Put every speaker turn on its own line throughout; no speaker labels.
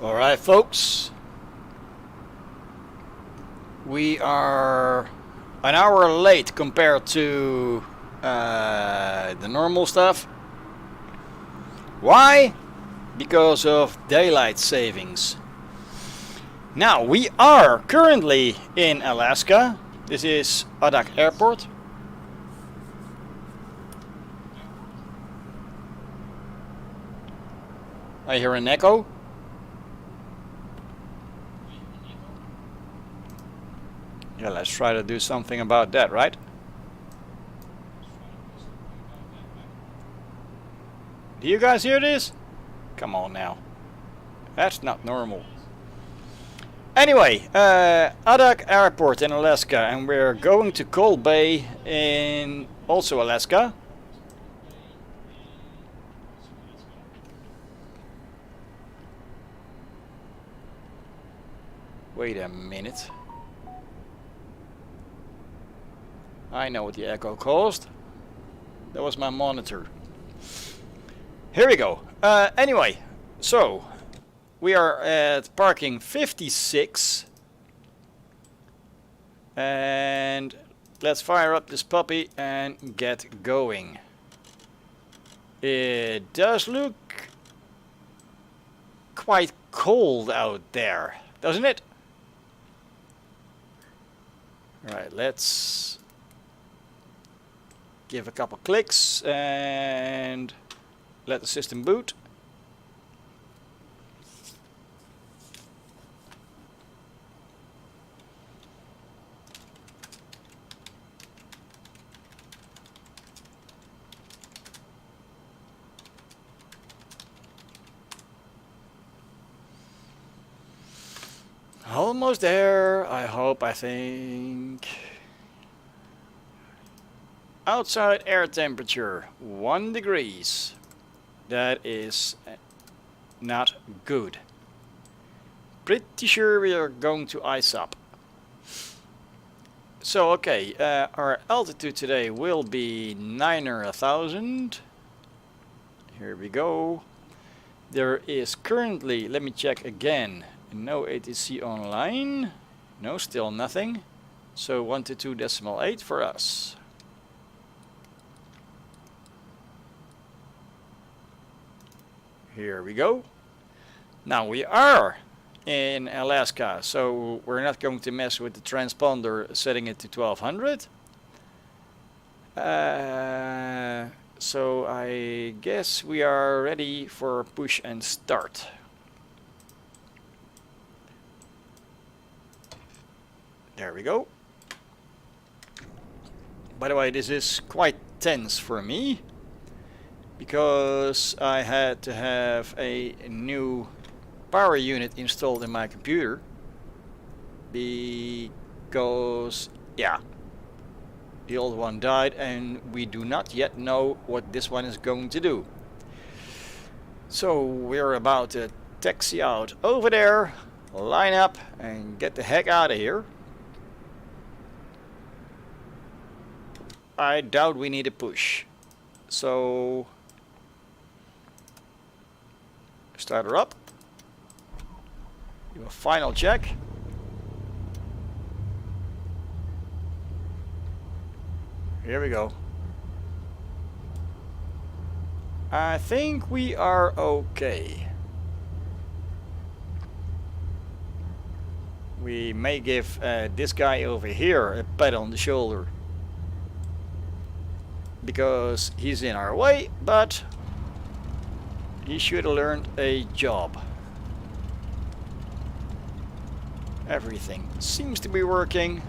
Alright folks, we are an hour late compared to the normal stuff. Why? Because of daylight savings. Now we are currently in Alaska. This is Adak Airport. I hear an echo. Yeah, let's try to do something about that, right? Do you guys hear this? Come on now. That's not normal. Anyway, Adak Airport in Alaska, and we're going to Cold Bay in also Alaska. Wait a minute. I know what the echo caused. That was my monitor. Here we go. Anyway, so we are at parking 56. And let's fire up this puppy and get going. It does look quite cold out there, doesn't it? Alright, let's give a couple clicks and let the system boot. Almost there, I hope, I think. Outside air temperature 1 degrees. That is not good. Pretty sure we are going to ice up. So okay, our altitude today will be 9,000. Here we go. There is currently, let me check again, no ATC online. No, still nothing. So 122.8 for us. Here we go. Now we are in Alaska, so we're not going to mess with the transponder, setting it to 1200. So I guess we are ready for push and start. There we go. By the way, this is quite tense for me, because I had to have a new power unit installed in my computer, because yeah, the old one died and we do not yet know what this one is going to do. So we're about to taxi out over there, line up and get the heck out of here. I doubt we need a push, so start her up, do a final check. Here we go. I think we are okay. We may give this guy over here a pat on the shoulder, because he's in our way, but he should have learned a job. Everything seems to be working.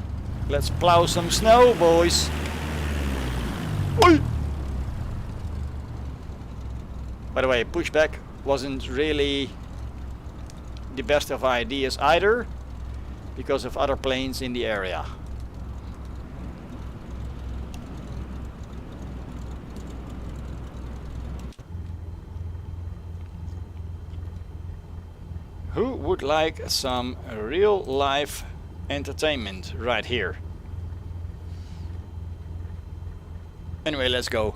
Let's plow some snow, boys. Oi! By the way, pushback wasn't really the best of ideas either, because of other planes in the area. Who would like some real life entertainment right here? Anyway, let's go.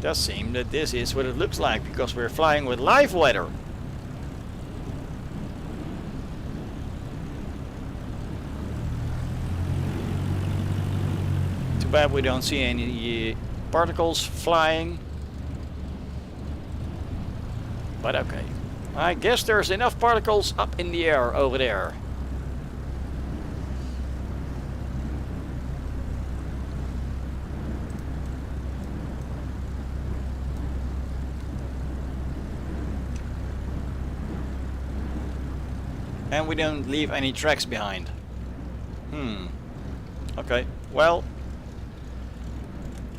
Does seem that this is what it looks like because we're flying with live weather. Too bad we don't see any particles flying. But okay. I guess there's enough particles up in the air over there. And we don't leave any tracks behind. Okay, well,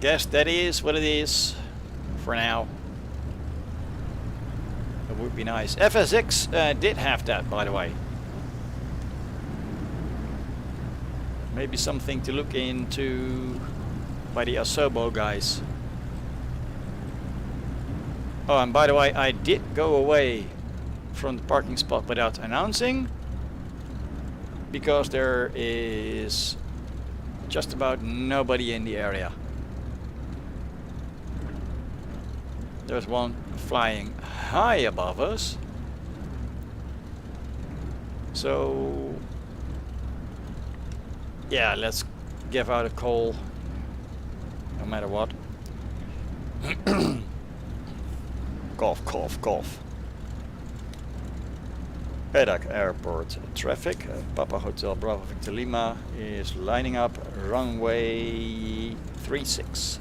guess that is what it is for now. It would be nice. FSX did have that, by the way. Maybe something to look into by the Asobo guys. Oh, and by the way, I did go away from the parking spot without announcing because there is just about nobody in the area. There's one flying high above us, so yeah, let's give out a call no matter what. Cough, cough, cough. Adak Airport traffic. Papa Hotel Bravo Victor Lima is lining up runway 36.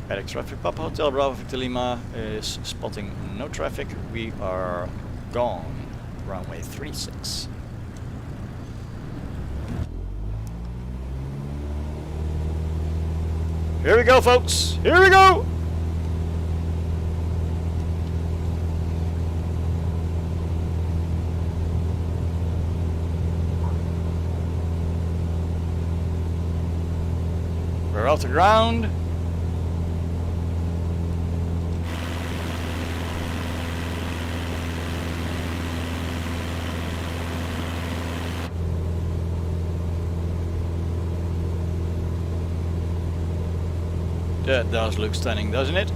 Adak traffic, Papa Hotel Bravo Victor Lima is spotting no traffic. We are gone. Runway 36. Here we go, folks. Here we go. We're off the ground. That does look stunning, doesn't it?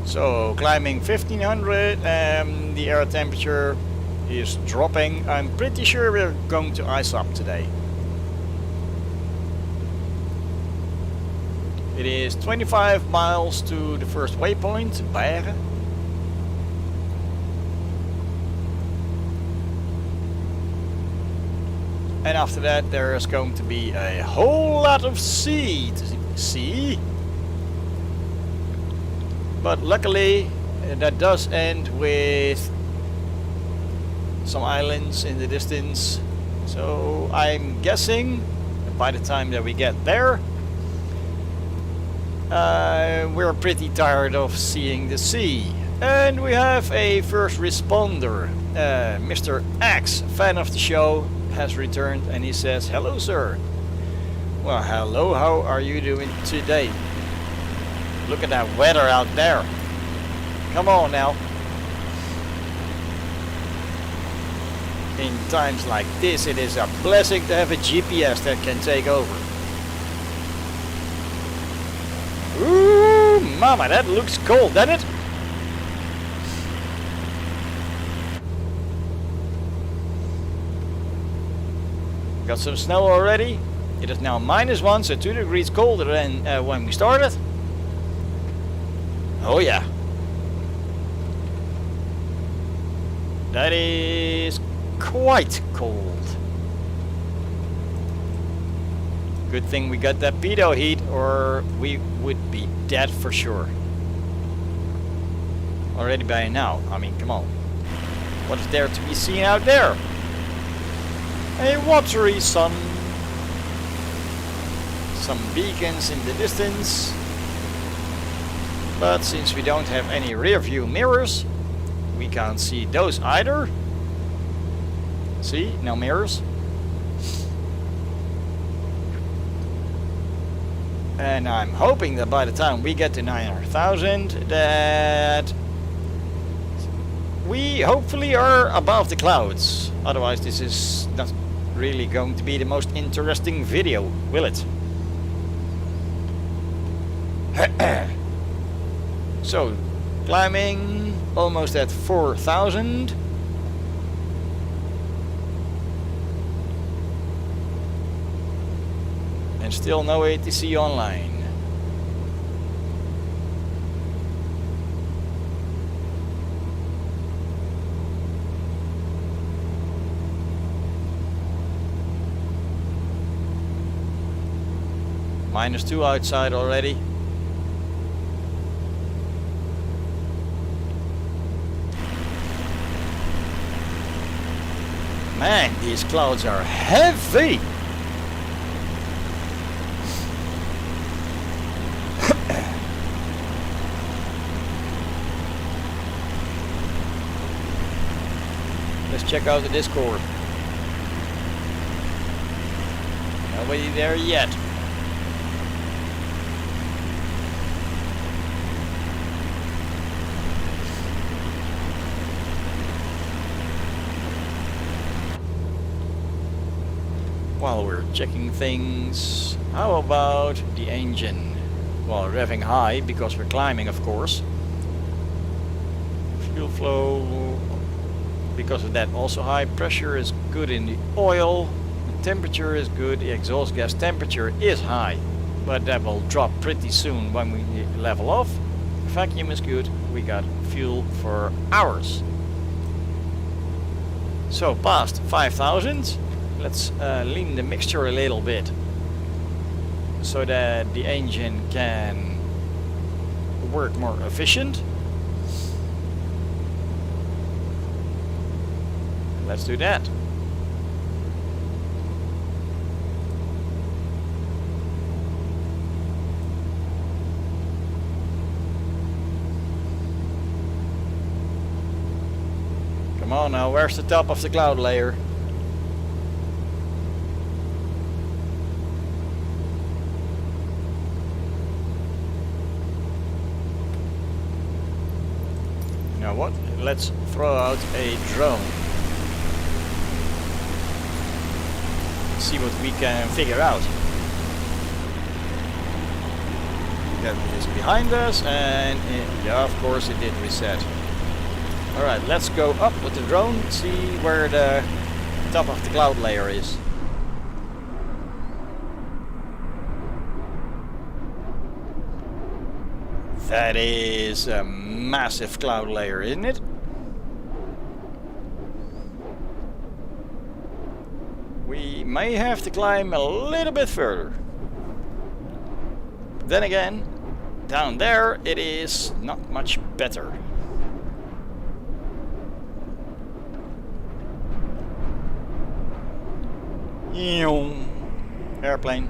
So climbing 1500, the air temperature is dropping. I'm pretty sure we're going to ice up today. It is 25 miles to the first waypoint, Beieren. And after that there is going to be a whole lot of sea to see. But luckily that does end with some islands in the distance. So I'm guessing by the time that we get there, we're pretty tired of seeing the sea. And we have a first responder. Mr. X, fan of the show, has returned and he says, "Hello, sir." Well, hello, how are you doing today? Look at that weather out there. Come on now. In times like this, it is a blessing to have a GPS that can take over. Ooh, mama, that looks cold, doesn't it? Got some snow already. It is now -1, so 2 degrees colder than when we started. Oh yeah. That is quite cold. Good thing we got that pedo heat, or we would be dead for sure. Already by now. I mean, come on. What is there to be seen out there? A watery sun. Some beacons in the distance. But since we don't have any rear view mirrors, we can't see those either. See, no mirrors. And I'm hoping that by the time we get to 900,000 that we hopefully are above the clouds. Otherwise this is not really going to be the most interesting video, will it? So, climbing almost at 4,000. And still no ATC online. -2 outside already. Man, these clouds are heavy! Let's check out the Discord. Nobody there yet. While we're checking things, how about the engine? Well, revving high because we're climbing, of course. Fuel flow, because of that, also high. Pressure is good in the oil. The temperature is good. The exhaust gas temperature is high, but that will drop pretty soon when we level off. Vacuum is good. We got fuel for hours. So past 5,000. Let's lean the mixture a little bit so that the engine can work more efficient. Let's do that. Come on now, where's the top of the cloud layer? You know what? Let's throw out a drone. See what we can figure out. That is behind us, and yeah, of course it did reset. Alright, let's go up with the drone, see where the top of the cloud layer is. That is a massive cloud layer, isn't it? We may have to climb a little bit further. Then again, down there it is not much better. Airplane.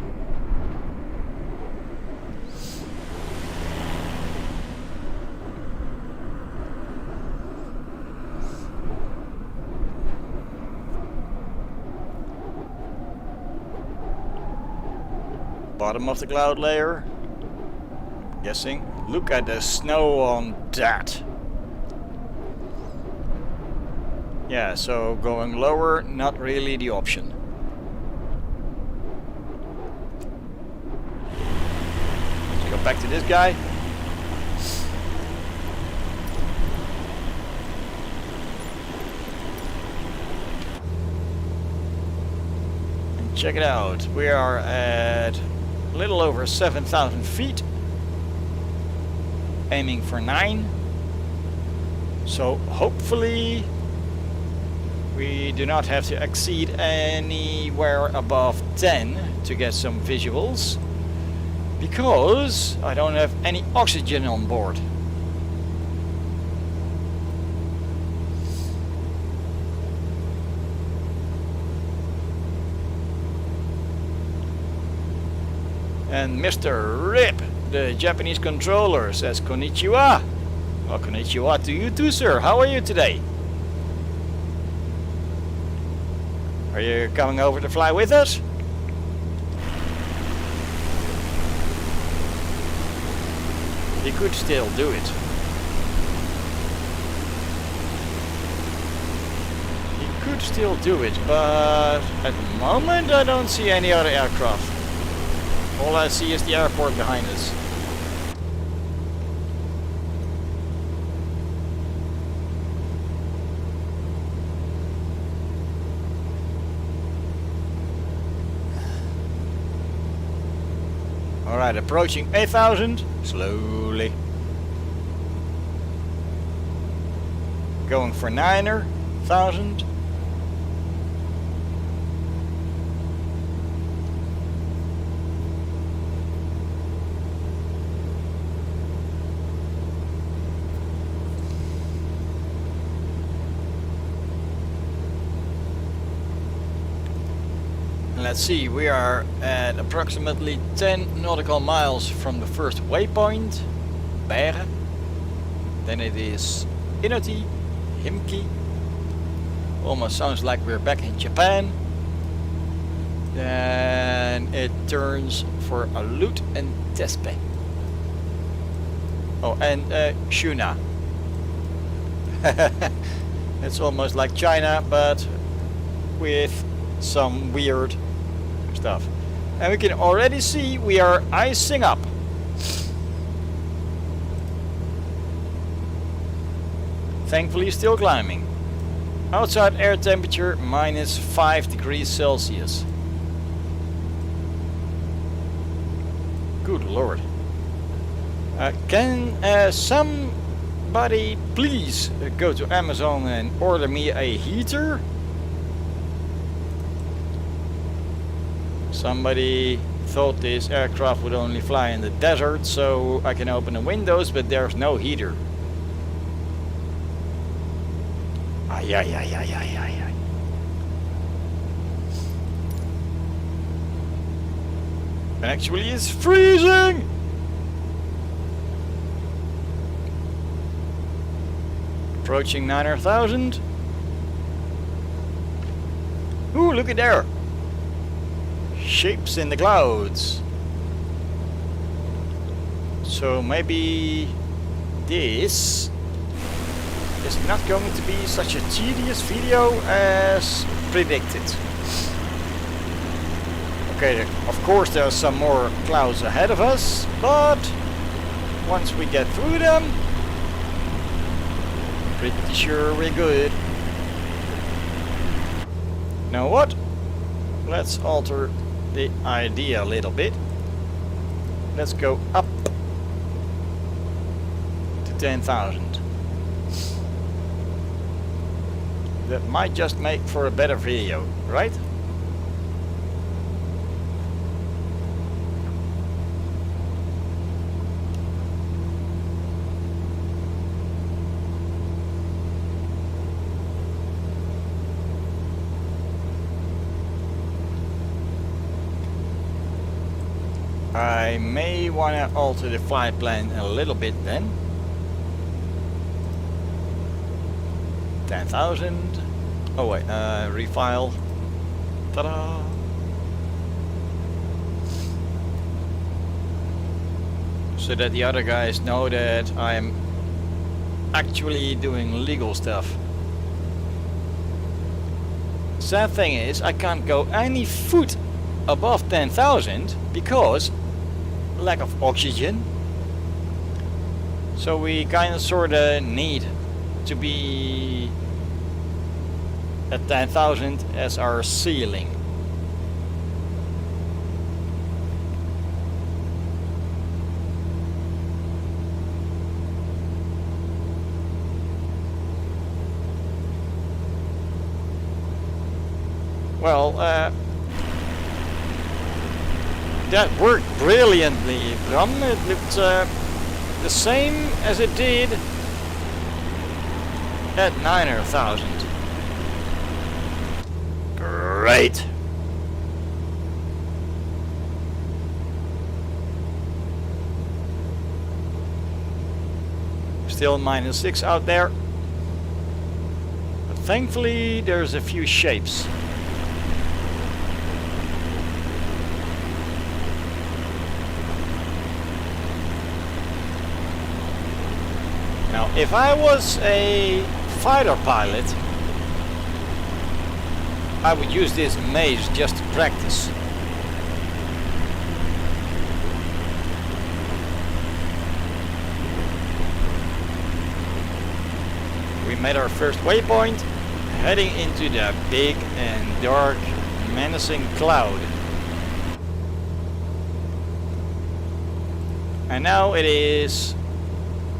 Bottom of the cloud layer. Guessing. Look at the snow on that. Yeah, so going lower, not really the option. Let's go back to this guy. And check it out. We are at a little over 7,000 feet. Aiming for 9. So hopefully we do not have to exceed anywhere above 10 to get some visuals, because I don't have any oxygen on board. And Mr. Rip, the Japanese controller, says konnichiwa. Well, konnichiwa to you too, sir. How are you today? Are you coming over to fly with us? He could still do it. He could still do it, but at the moment I don't see any other aircraft. All I see is the airport behind us. Alright, approaching 8,000, slowly. Going for 9,000. Let's see, we are at approximately 10 nautical miles from the first waypoint, Bergen. Then it is Inoti, Himki. Almost sounds like we're back in Japan. Then it turns for Aleut and Tespe. Oh, and Shuna. It's almost like China, but with some weird stuff. And we can already see we are icing up. Thankfully still climbing. Outside air temperature minus 5 degrees Celsius. Good lord. Can somebody please go to Amazon and order me a heater? Somebody thought this aircraft would only fly in the desert, so I can open the windows, but there's no heater. Ay, ay, ay, ay, ay, ay, ay. And actually it's freezing! Approaching 9,000. Ooh, look at there! Shapes in the clouds. So maybe this is not going to be such a tedious video as predicted. Okay, of course there are some more clouds ahead of us, but once we get through them, pretty sure we're good. Now what? Let's alter the idea a little bit. Let's go up to 10,000. That might just make for a better video, right? I may want to alter the flight plan a little bit then. 10,000. Oh wait, refile. Ta-da! So that the other guys know that I'm actually doing legal stuff. Sad thing is, I can't go any foot above 10,000 because lack of oxygen. So we kind of sort of need to be at 10,000 as our ceiling. Well, that worked brilliantly, Bram. It looked the same as it did at 9,000. Great! Still -6 out there. But thankfully there's a few shapes. Now, if I was a fighter pilot, I would use this maze just to practice. We made our first waypoint, heading into the big and dark, menacing cloud. And now it is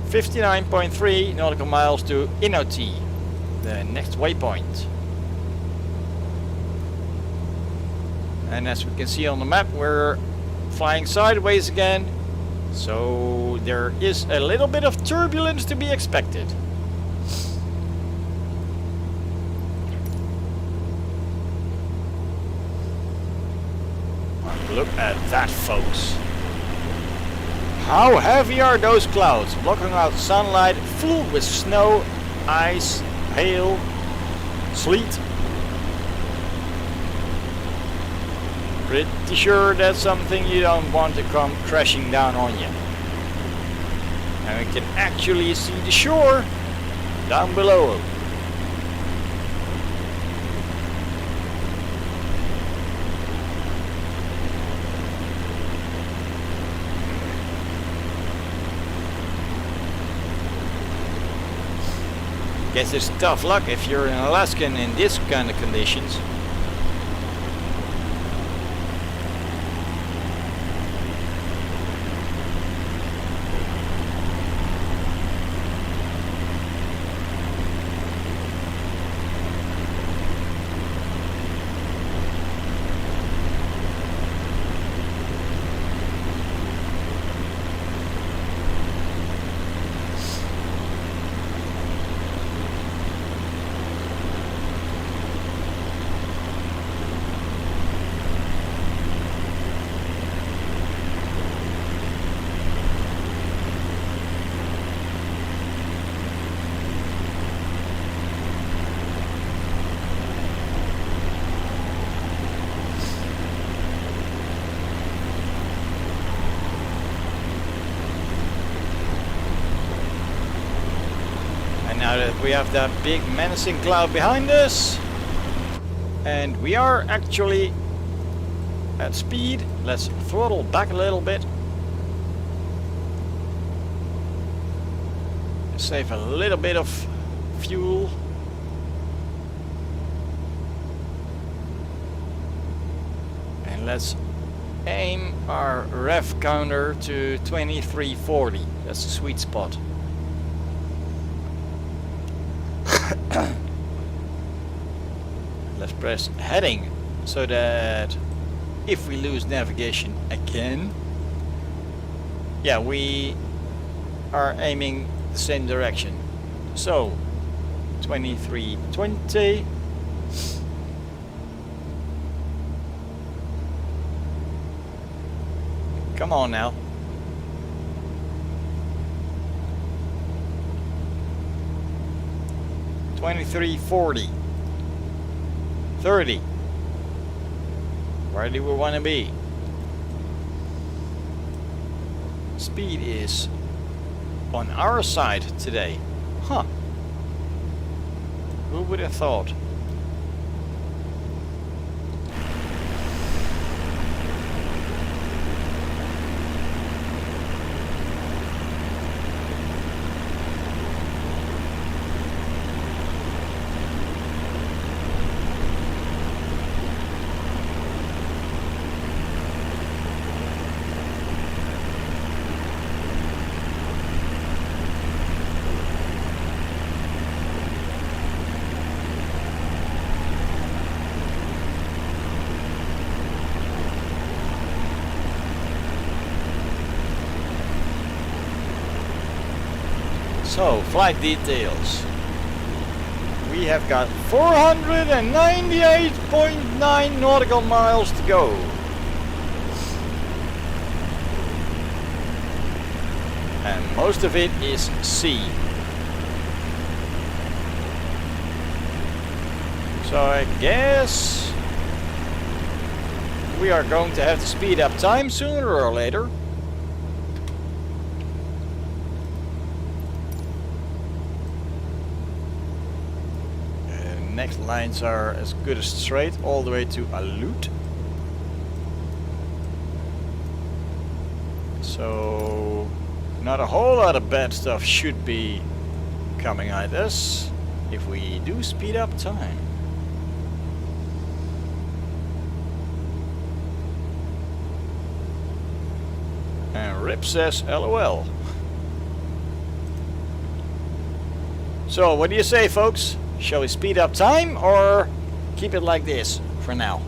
59.3 nautical miles to Inoti, the next waypoint. And as we can see on the map, we're flying sideways again, so there is a little bit of turbulence to be expected. Look at that, folks. How heavy are those clouds, blocking out sunlight, full with snow, ice, hail, sleet. Pretty sure that's something you don't want to come crashing down on you. And we can actually see the shore down below. Guess it's tough luck if you're an Alaskan in this kind of conditions. Now that we have that big menacing cloud behind us, and we are actually at speed, let's throttle back a little bit. Save a little bit of fuel. And let's aim our rev counter to 2340. That's the sweet spot. Let's press heading so that if we lose navigation again, yeah, we are aiming the same direction. So 2320. Come on now. $23.40. 30. Where do we want to be? Speed is on our side today. Huh. Who would have thought? So, flight details. We have got 498.9 nautical miles to go. And most of it is sea. So I guess we are going to have to speed up time sooner or later. Next lines are as good as straight all the way to Aleut. So not a whole lot of bad stuff should be coming at us if we do speed up time. And Rip says LOL. So what do you say, folks? Shall we speed up time or keep it like this for now?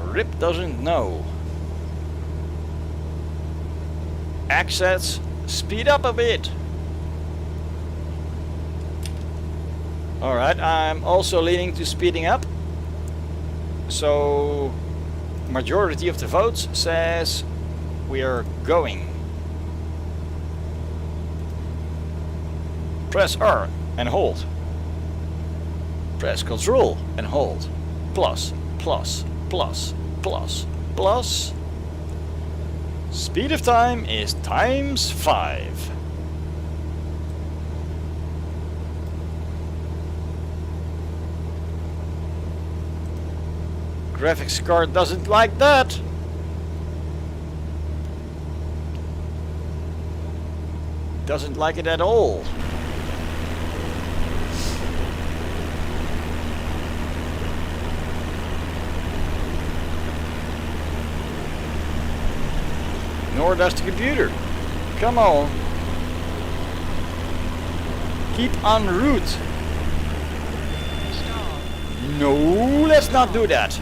Rip doesn't know. Access, speed up a bit. Alright, I'm also leaning to speeding up. So, majority of the votes says we are going. Press R and hold. Press Control and hold. Plus, plus, plus, plus, plus. Speed of time is times 5. Graphics card doesn't like that. Doesn't like it at all. Nor does the computer. Come on. Keep en route. No, let's not do that.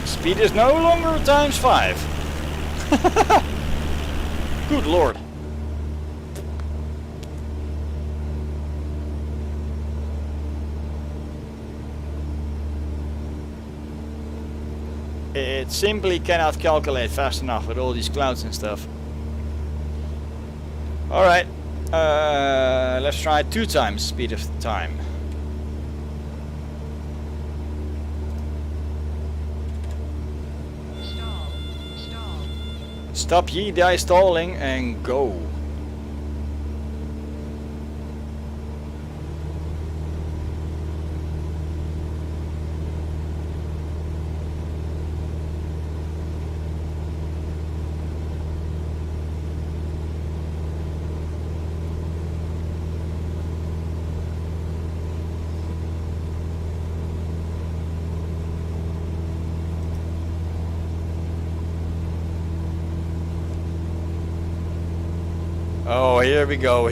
Speed is no longer times 5. Good lord. It simply cannot calculate fast enough with all these clouds and stuff. Alright, let's try 2 times speed of time. Stop ye thy stalling and go. Oh, here we go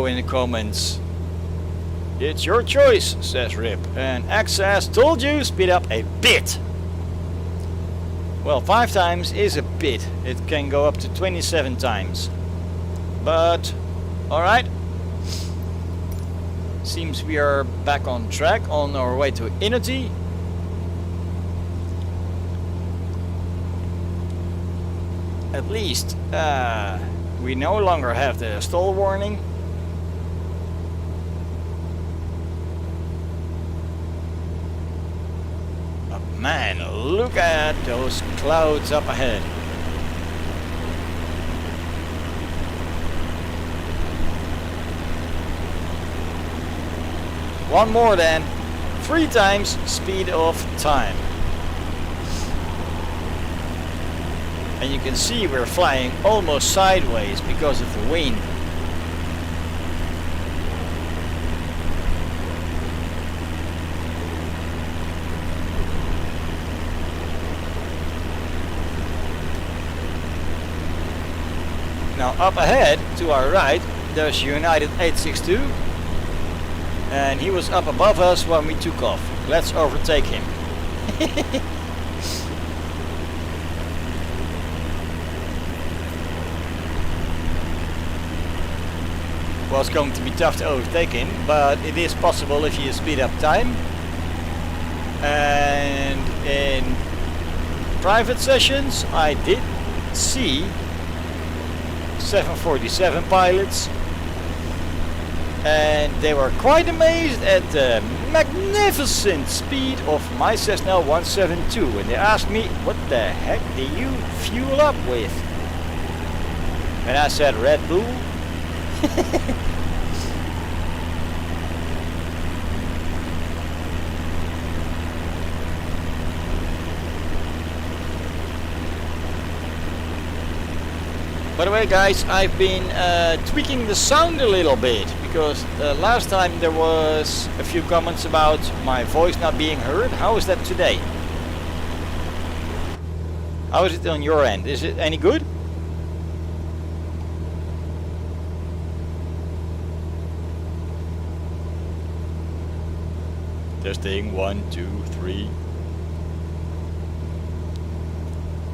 in the comments. It's your choice, says Rip. And X says, told you, speed up a bit. Well, 5 times is a bit. It can go up to 27 times. But, alright. Seems we are back on track on our way to Inity. At least we no longer have the stall warning. But man, look at those clouds up ahead. One more then, 3 times speed of time. And you can see we're flying almost sideways because of the wind. Now up ahead to our right there's United 862. And he was up above us when we took off. Let's overtake him. Well, it's going to be tough to overtake him, but it is possible if you speed up time. And in private sessions I did see 747 pilots. And they were quite amazed at the magnificent speed of my Cessna 172. And they asked me, what the heck do you fuel up with? And I said, Red Bull. By the way guys, I've been tweaking the sound a little bit because last time there was a few comments about my voice not being heard. How is that today? How is it on your end? Is it any good? Testing 1, 2, 3.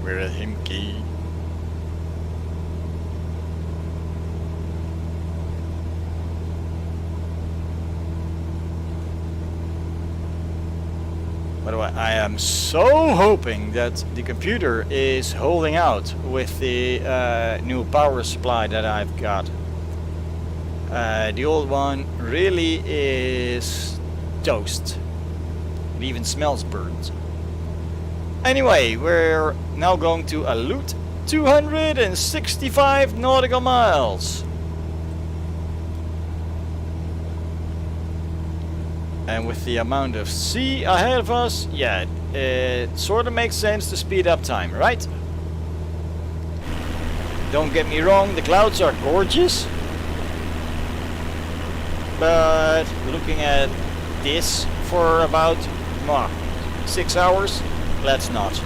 We're at Himkey. By the way, I am so hoping that the computer is holding out with the new power supply that I've got. The old one really is toast. It even smells burnt. Anyway, we're now going to Aleut 265 nautical miles. And with the amount of sea ahead of us, yeah, it sort of makes sense to speed up time, right? Don't get me wrong, the clouds are gorgeous. But looking at this for about 6 hours, let's not.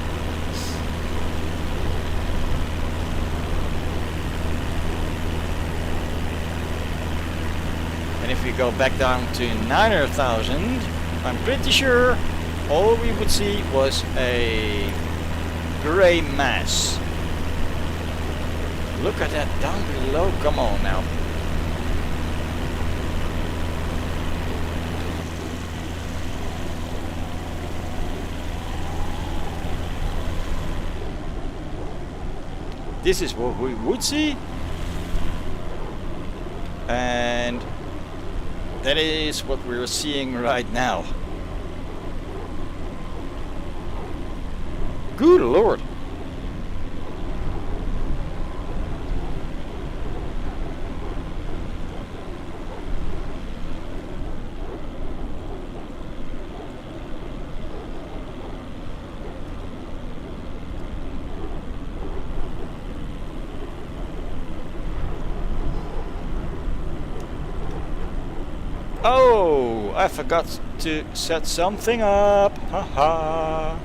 And if we go back down to 900,000, I'm pretty sure all we would see was a grey mass. Look at that down below, come on now. This is what we would see. And that is what we're seeing right now. Good Lord. Oh, I forgot to set something up. Haha.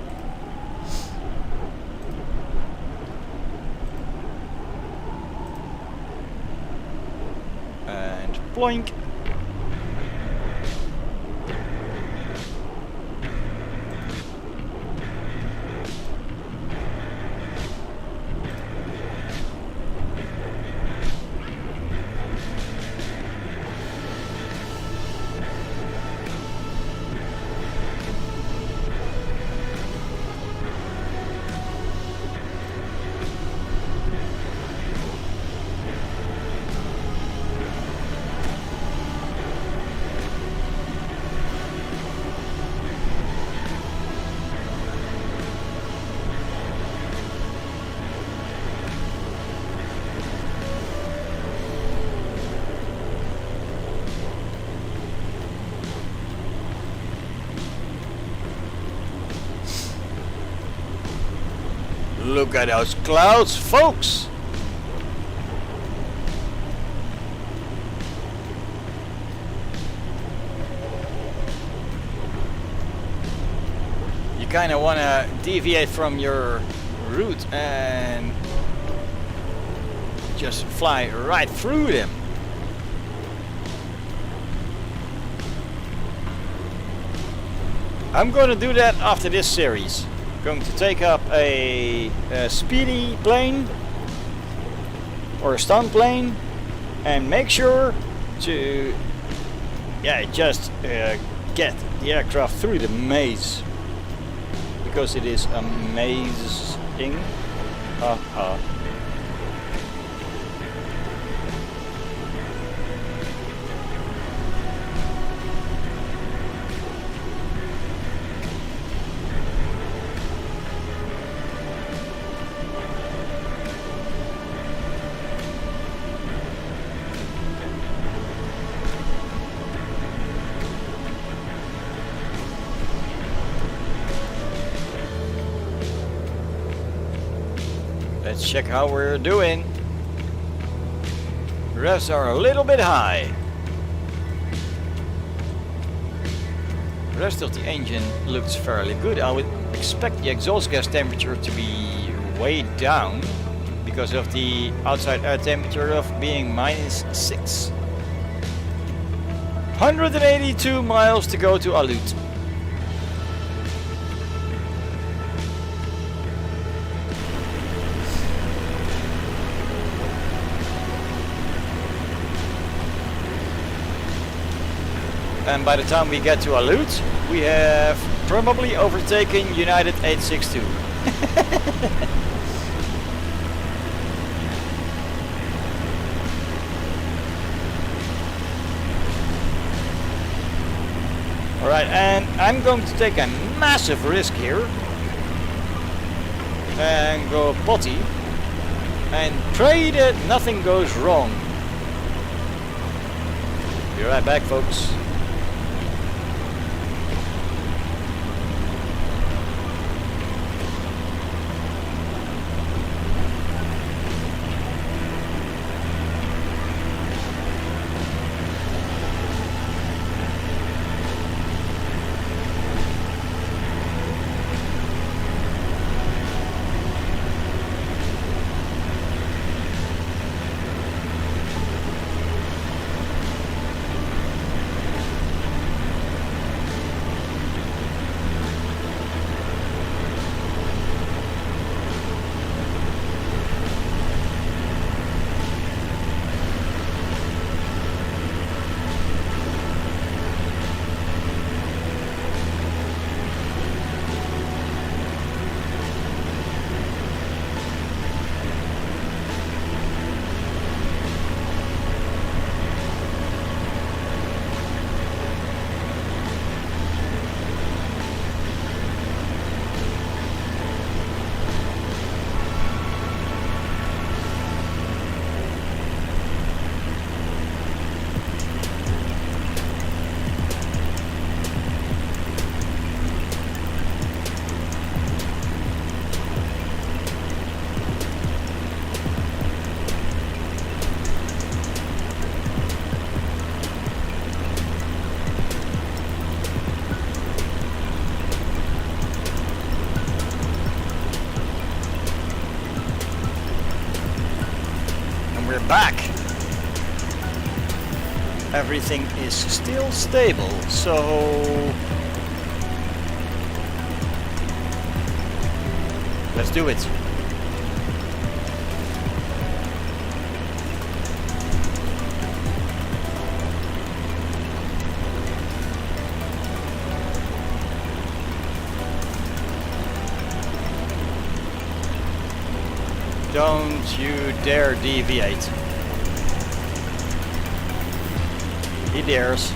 And ploink. Look at those clouds, folks! You kind of want to deviate from your route and just fly right through them. I'm going to do that after this series. Going to take up a speedy plane or a stunt plane and make sure to just get the aircraft through the maze, because it is amazing. Let's check how we're doing. Revs are a little bit high. The rest of the engine looks fairly good. I would expect the exhaust gas temperature to be way down because of the outside air temperature of being -6. 182 miles to go to Aleut. And by the time we get to Aleut, we have probably overtaken United 862. Alright, and I'm going to take a massive risk here and go potty and pray that nothing goes wrong. Be right back, folks. Back. Everything is still stable, so let's do it. Don't you dare deviate. He dares.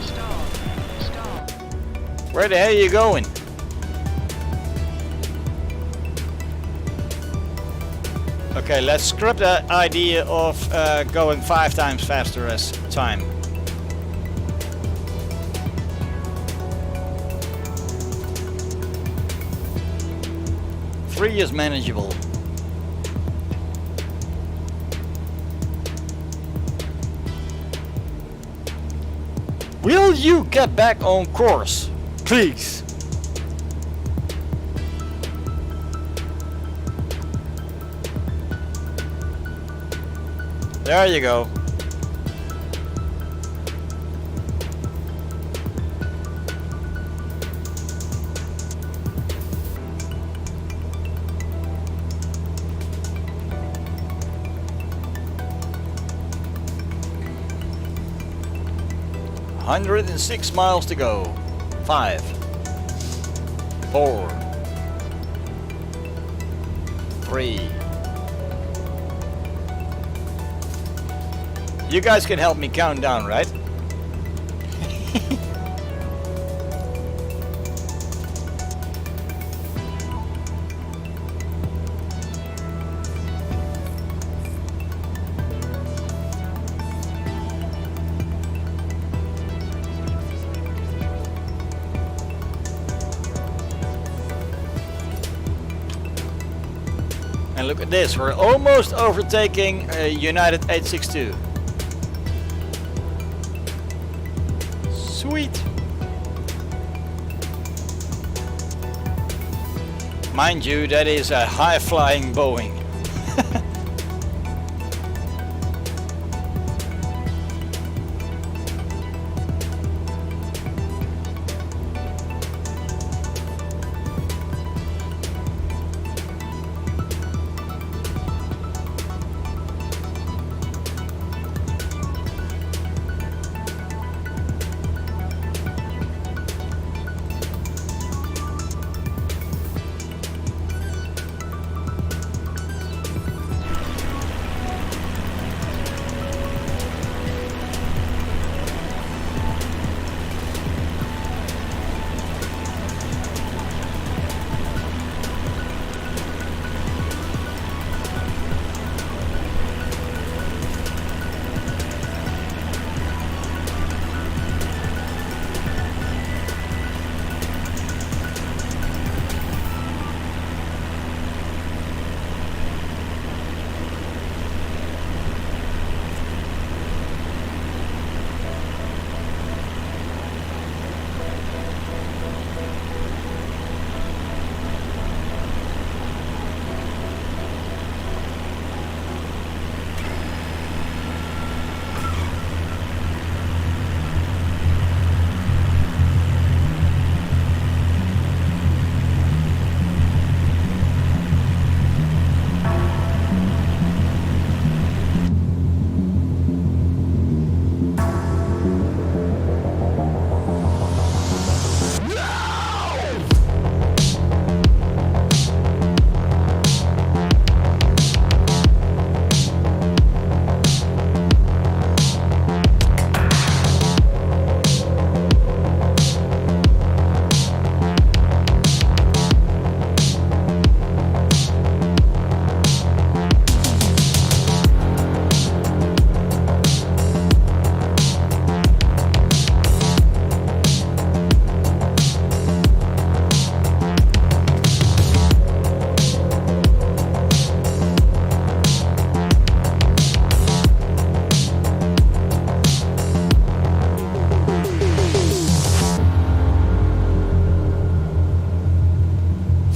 Stop. Where the hell are you going? Okay, let's scrap that idea of going 5 times faster as time. 3 is manageable. Will you get back on course, please? There you go. "106 miles to go. 5, 4, 3. You guys can help me count down, right? And look at this, we're almost overtaking United 862. Sweet. Mind you, that is a high-flying Boeing.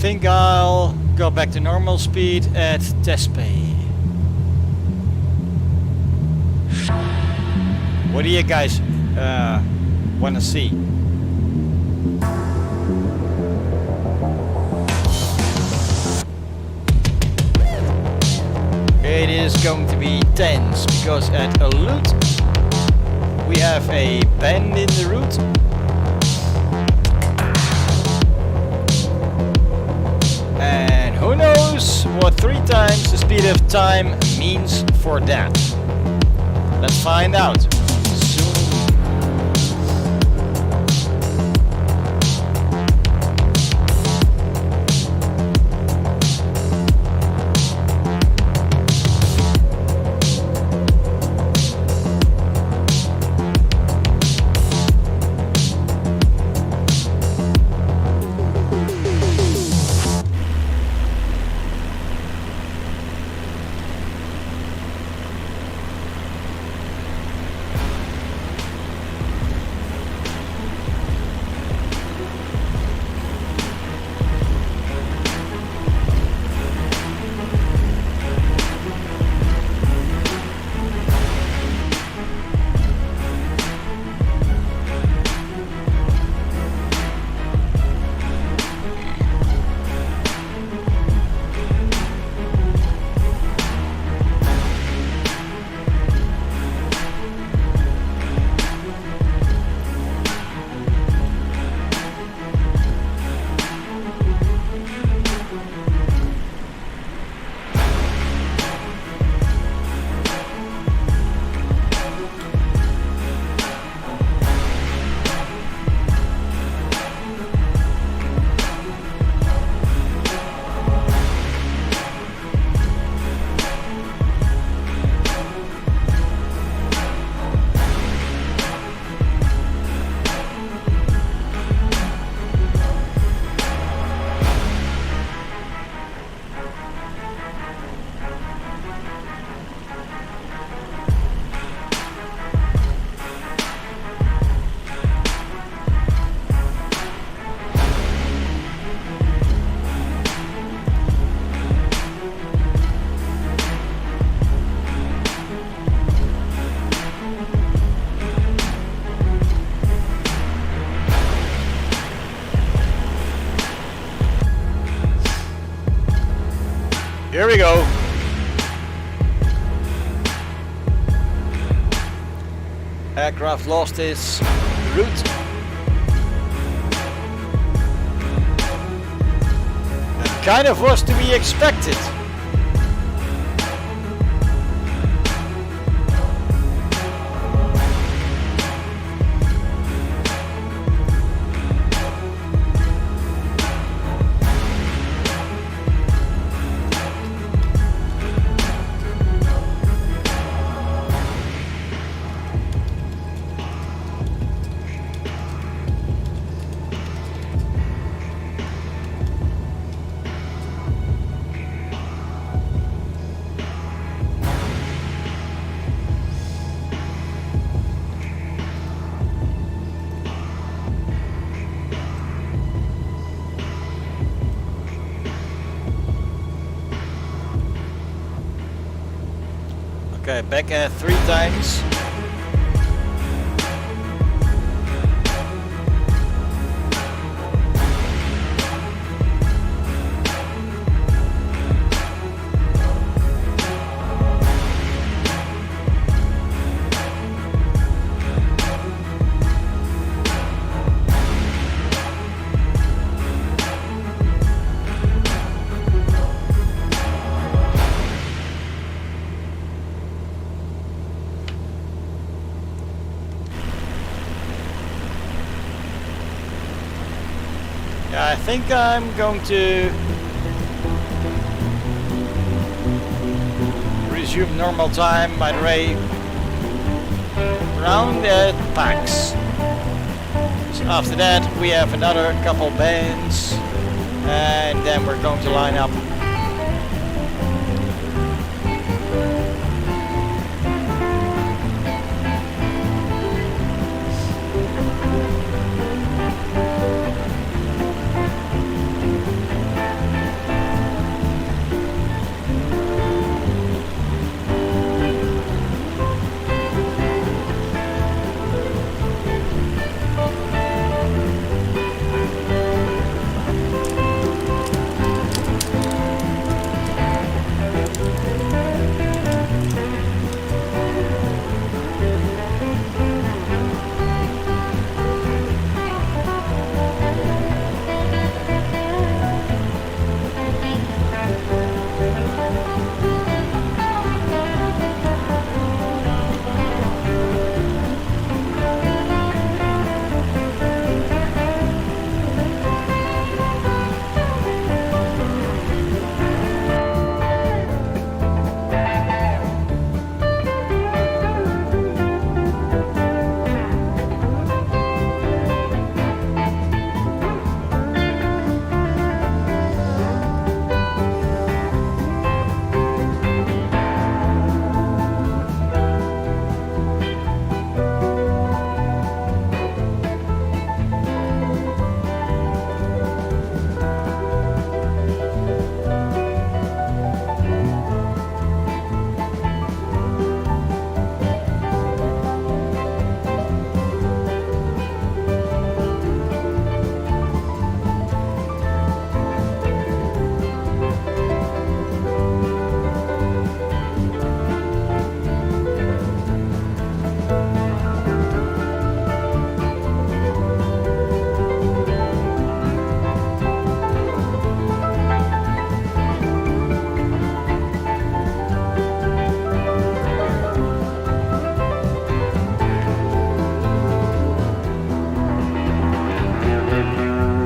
Think I'll go back to normal speed at Tespe. What do you guys want to see? It is going to be tense because at Alut we have a bend in the route. And who knows what 3 times the speed of time means for that. Let's find out soon. aircraft lost its route. That kind of was to be expected. Okay, back at 3 times. Yeah, I think I'm going to resume normal time, by the way, around at PAX. So after that we have another couple bands and then we're going to line up.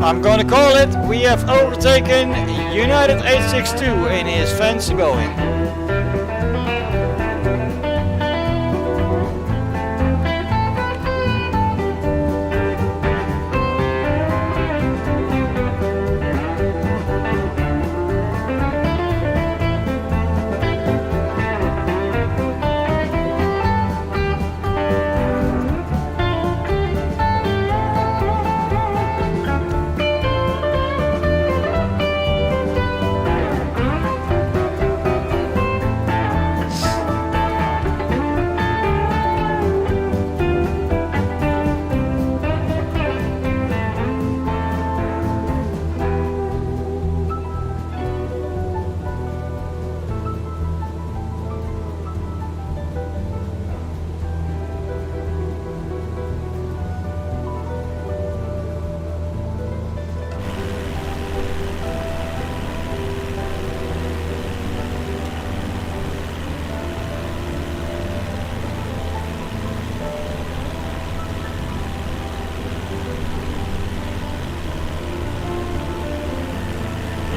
I'm gonna call it. We have overtaken United 862 and is fancy Boeing.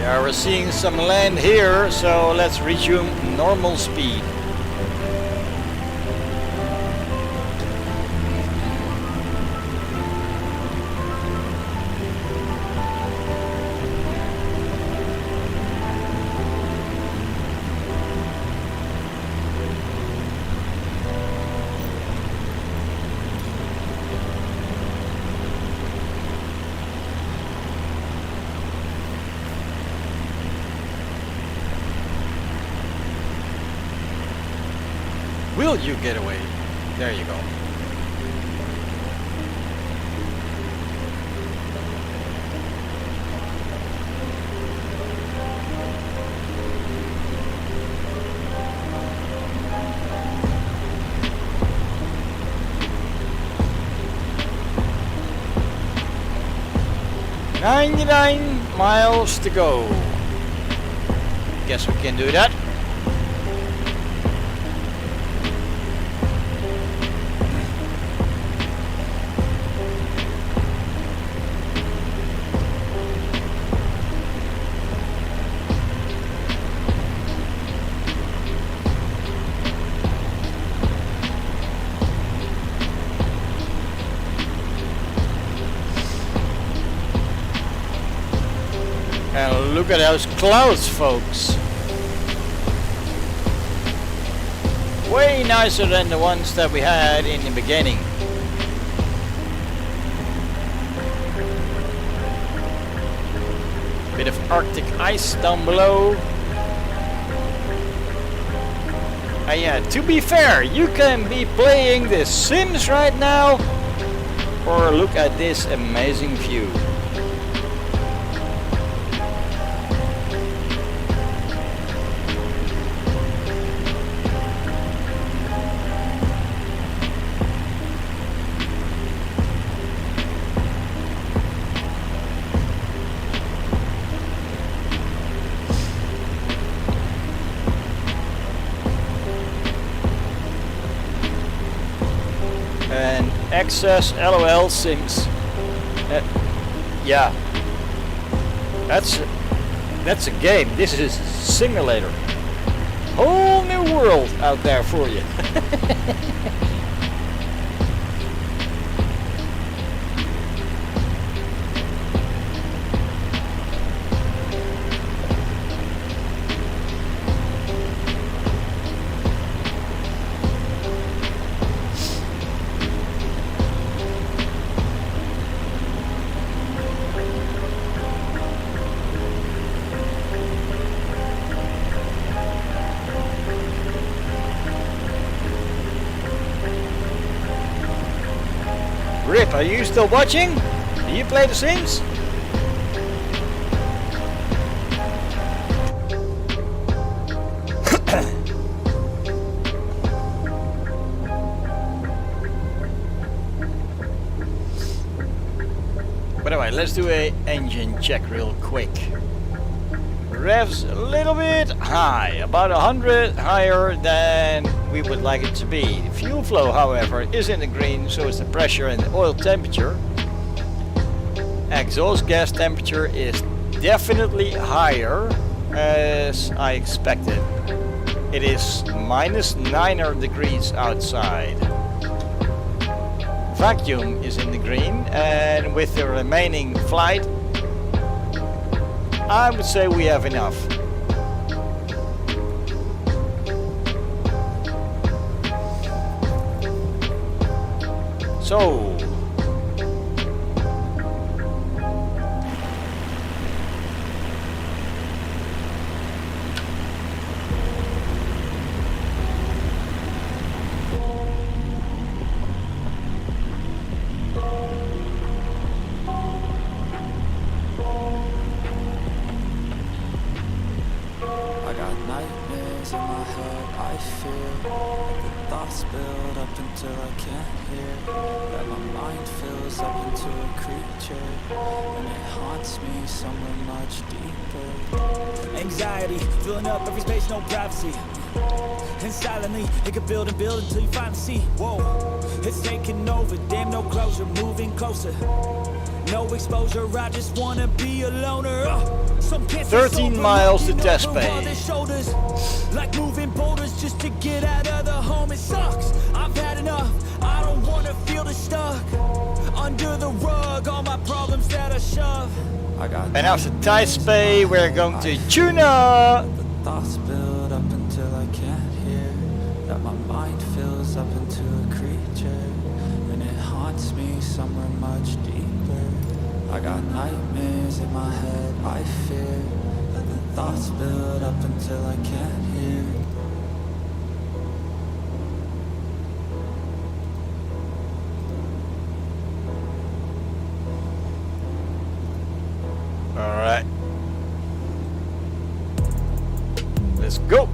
We're seeing some land here, so let's resume normal speed. Will you get away? There you go. "99 miles to go." Guess we can do that. And look at those clouds, folks. Way nicer than the ones that we had in the beginning. Bit of Arctic ice down below. And yeah, to be fair, you can be playing The Sims right now, or look at this amazing view. And excess LOL Sims. Yeah, that's a game. This is a simulator. Whole new world out there for you. Rip, are you still watching? Do you play The Sims? But anyway, let's do a engine check real quick. Revs a little bit high, about 100 higher than we would like it to be. The fuel flow, however, is in the green, so is the pressure and the oil temperature. Exhaust gas temperature is definitely higher, as I expected. It is -9 degrees outside. Vacuum is in the green, and with the remaining flight, I would say we have enough. So,
I got nightmares in my head, I fear the thoughts build up until I can't hear, that my mind fills up into a creature, and it haunts me somewhere much deeper.
Anxiety, filling up every space, no privacy. And silently, it can build and build until you finally see. Whoa, it's taking over, damn no closure, moving closer. No exposure, I just wanna be a loner. Some can't
13 miles to test
over
pay.
their shoulders, like moving boulders just to get out of the home. It sucks, I've had enough. I don't wanna feel the stuck under the rug, all my problems that I shove.
I got
And after Taipei, we're going to Tuna.
the thoughts build up until I can't hear. That my mind fills up into a creature, and it haunts me somewhere much deeper. I got nightmares in my head, I fear that the thoughts build up until I can't hear.
Alright. Let's go.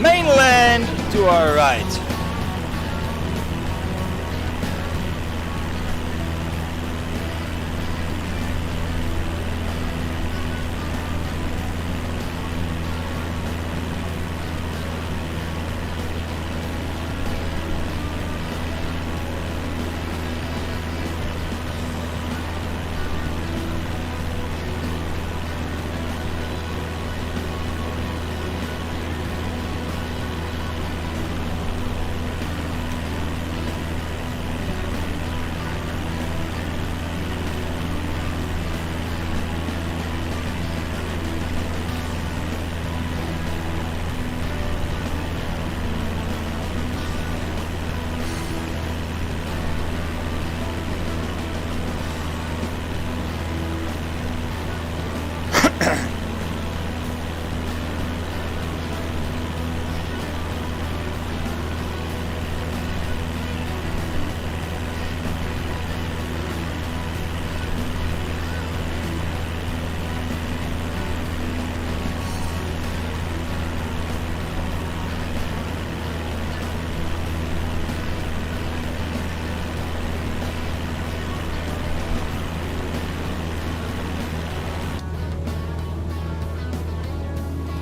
Mainland to our right.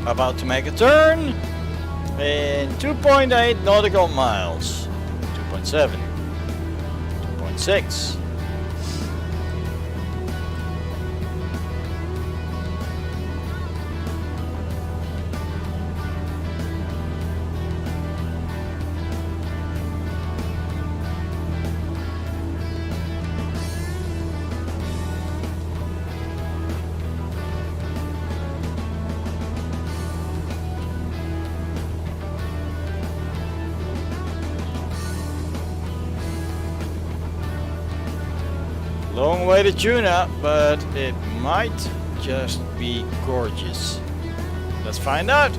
About to make a turn in 2.8 nautical miles. 2.7. 2.6. Long way to tuna, but it might just be gorgeous. Let's find out.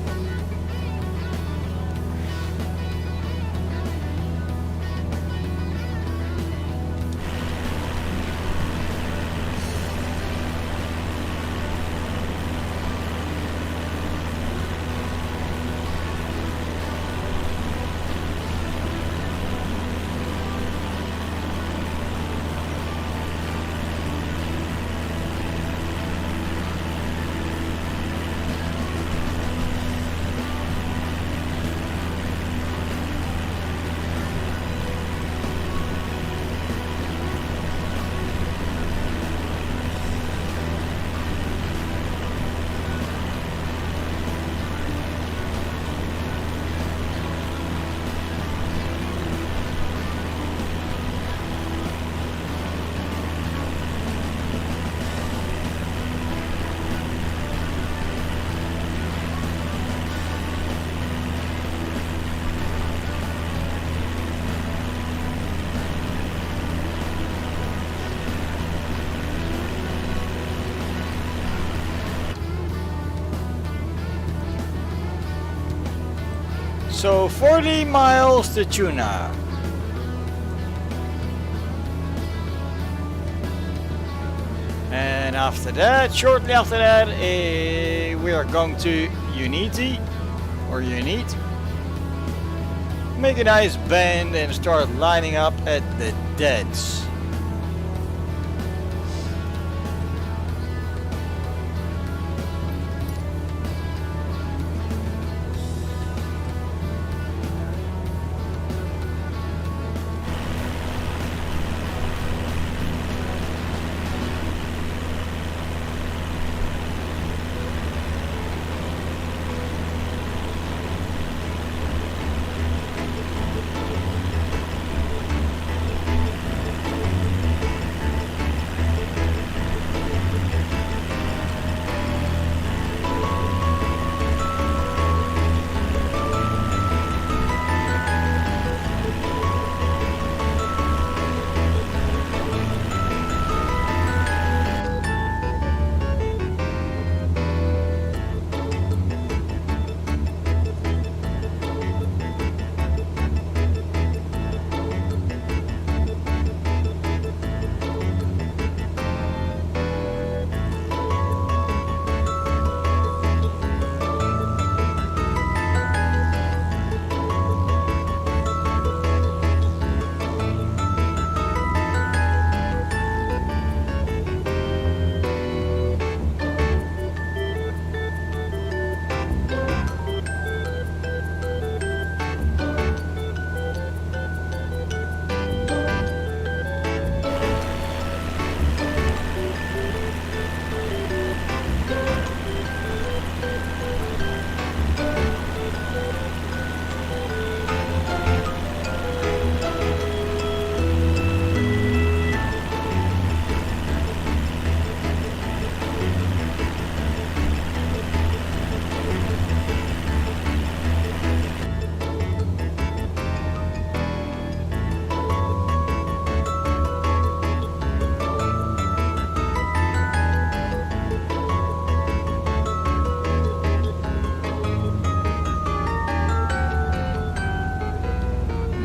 So 40 miles to tuna. And after that, shortly after that, we are going to Unity, or Unit. Make a nice bend and start lining up at the deads.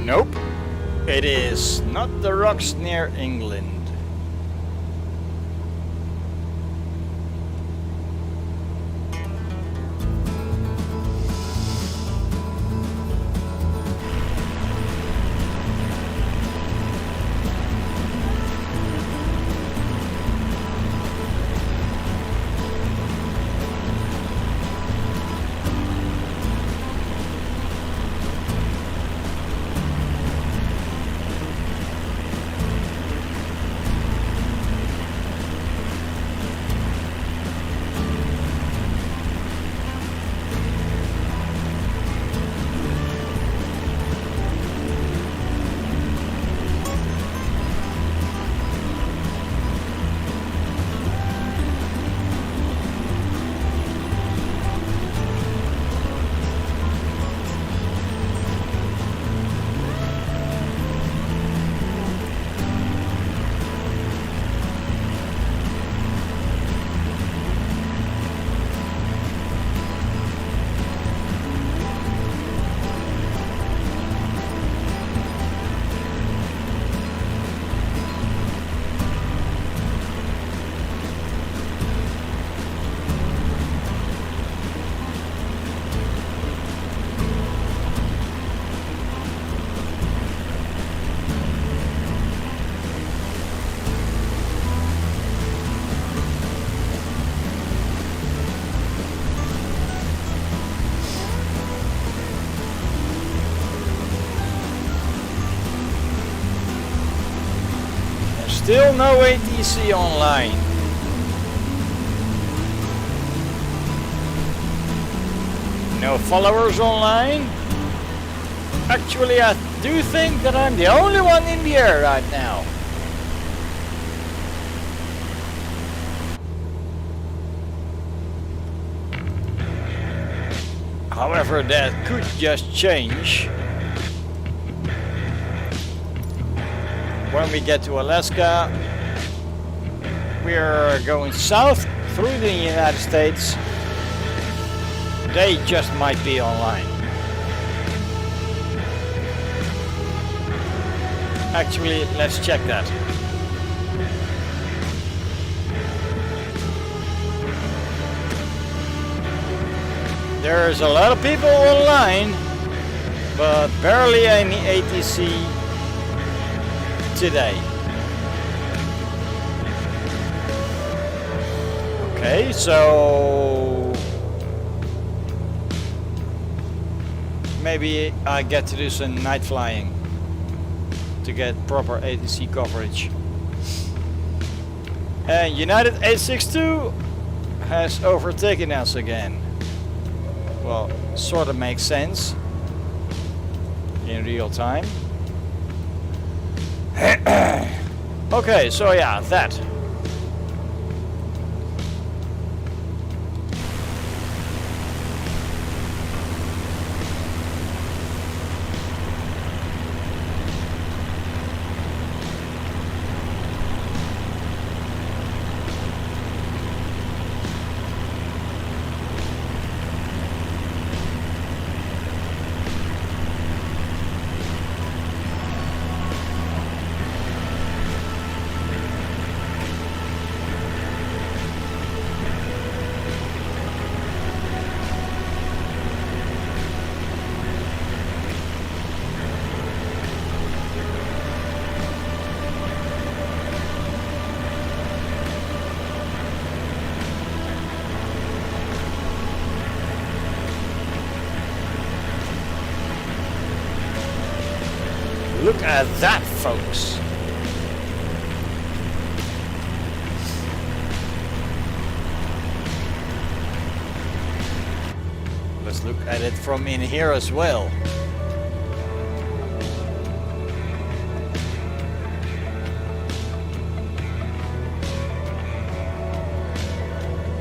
Nope, it is not the rocks near England. Still no ATC online. No followers online. Actually, I do think that I'm the only one in the air right now. However, that could just change when we get to Alaska. We are going south through the United States. They just might be online. Actually, let's check that. There's a lot of people online, but barely any ATC today. Okay, so maybe I get to do some night flying to get proper ATC coverage. And United 862 has overtaken us again. Well, sort of makes sense in real time. Okay, so yeah, that. Look at that, folks. Let's look at it from in here as well.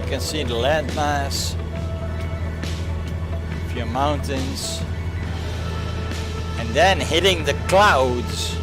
You can see the landmass, a few mountains. And then hitting the clouds.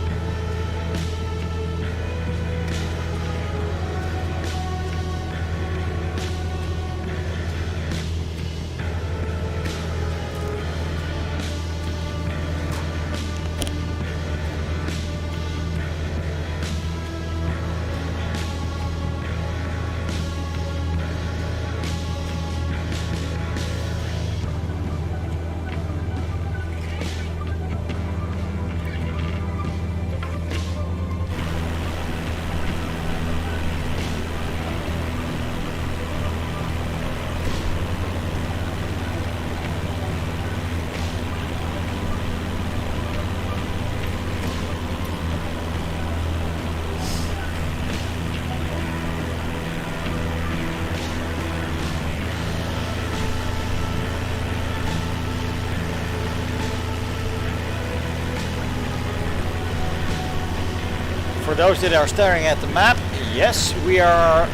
For those that are staring at the map, yes, we are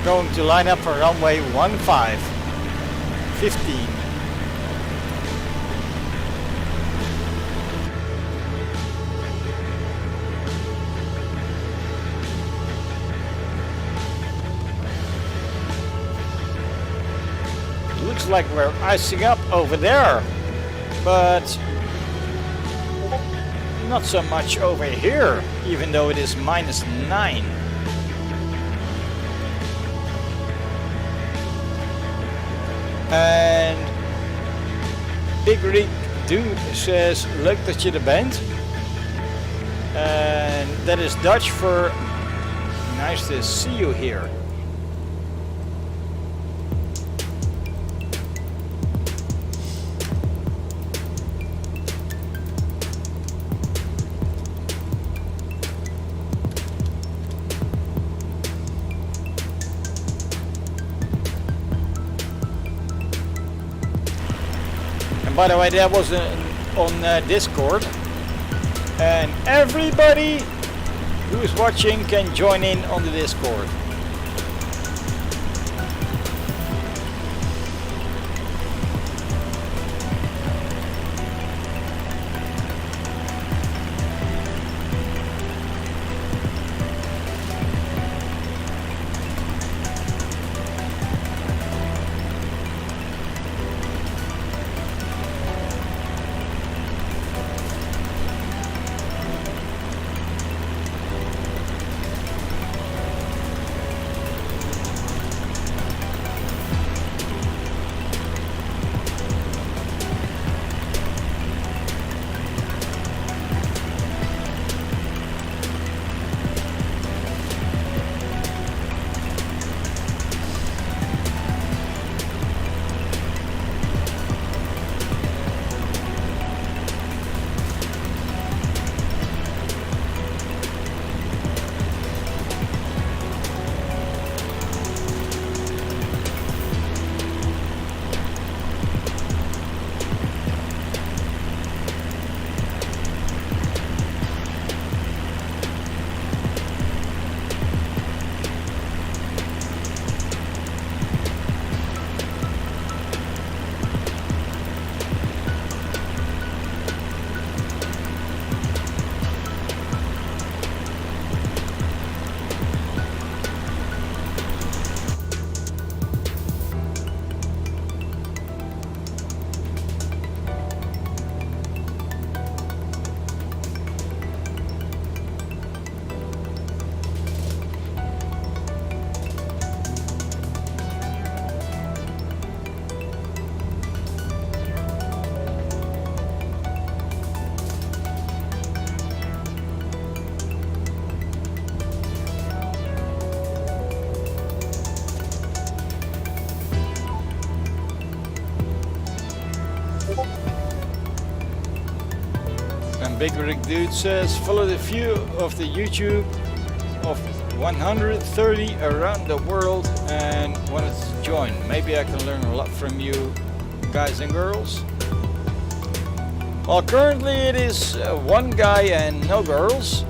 going to line up for runway 15. Looks like we're icing up over there, but not so much over here, even though it is -9. And Big Rig Dude says, leuk dat je er bent. And that is Dutch for nice to see you here. by the way, that was on Discord, and everybody who is watching can join in on the Discord. Big Rig Dude says, follow the view of the YouTube of 130 around the world and wanted to join. Maybe I can learn a lot from you guys and girls. Well, currently it is one guy and no girls,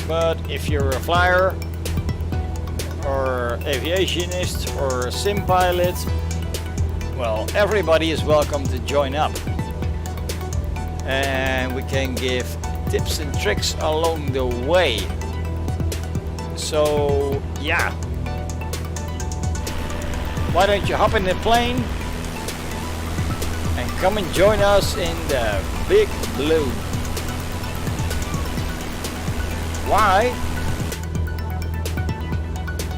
but if you're a flyer or aviationist or sim pilot, well, everybody is welcome to join up. And we can give tips and tricks along the way. So yeah, why don't you hop in the plane and come and join us in the big blue. Why?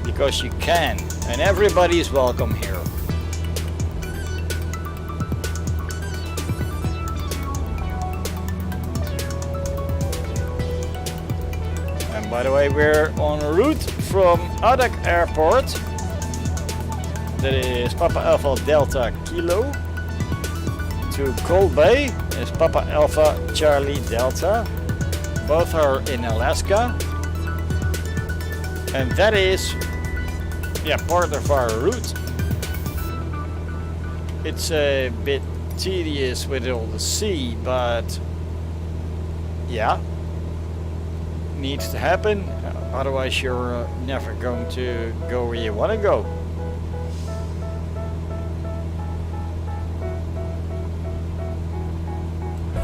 Because you can, and everybody is welcome here. By the way, we're en route from Adak Airport, that is Papa Alpha Delta Kilo, to Cold Bay, is Papa Alpha Charlie Delta. Both are in Alaska, and that is part of our route. It's a bit tedious with all the sea, but yeah, needs to happen, otherwise you're never going to go where you want to go.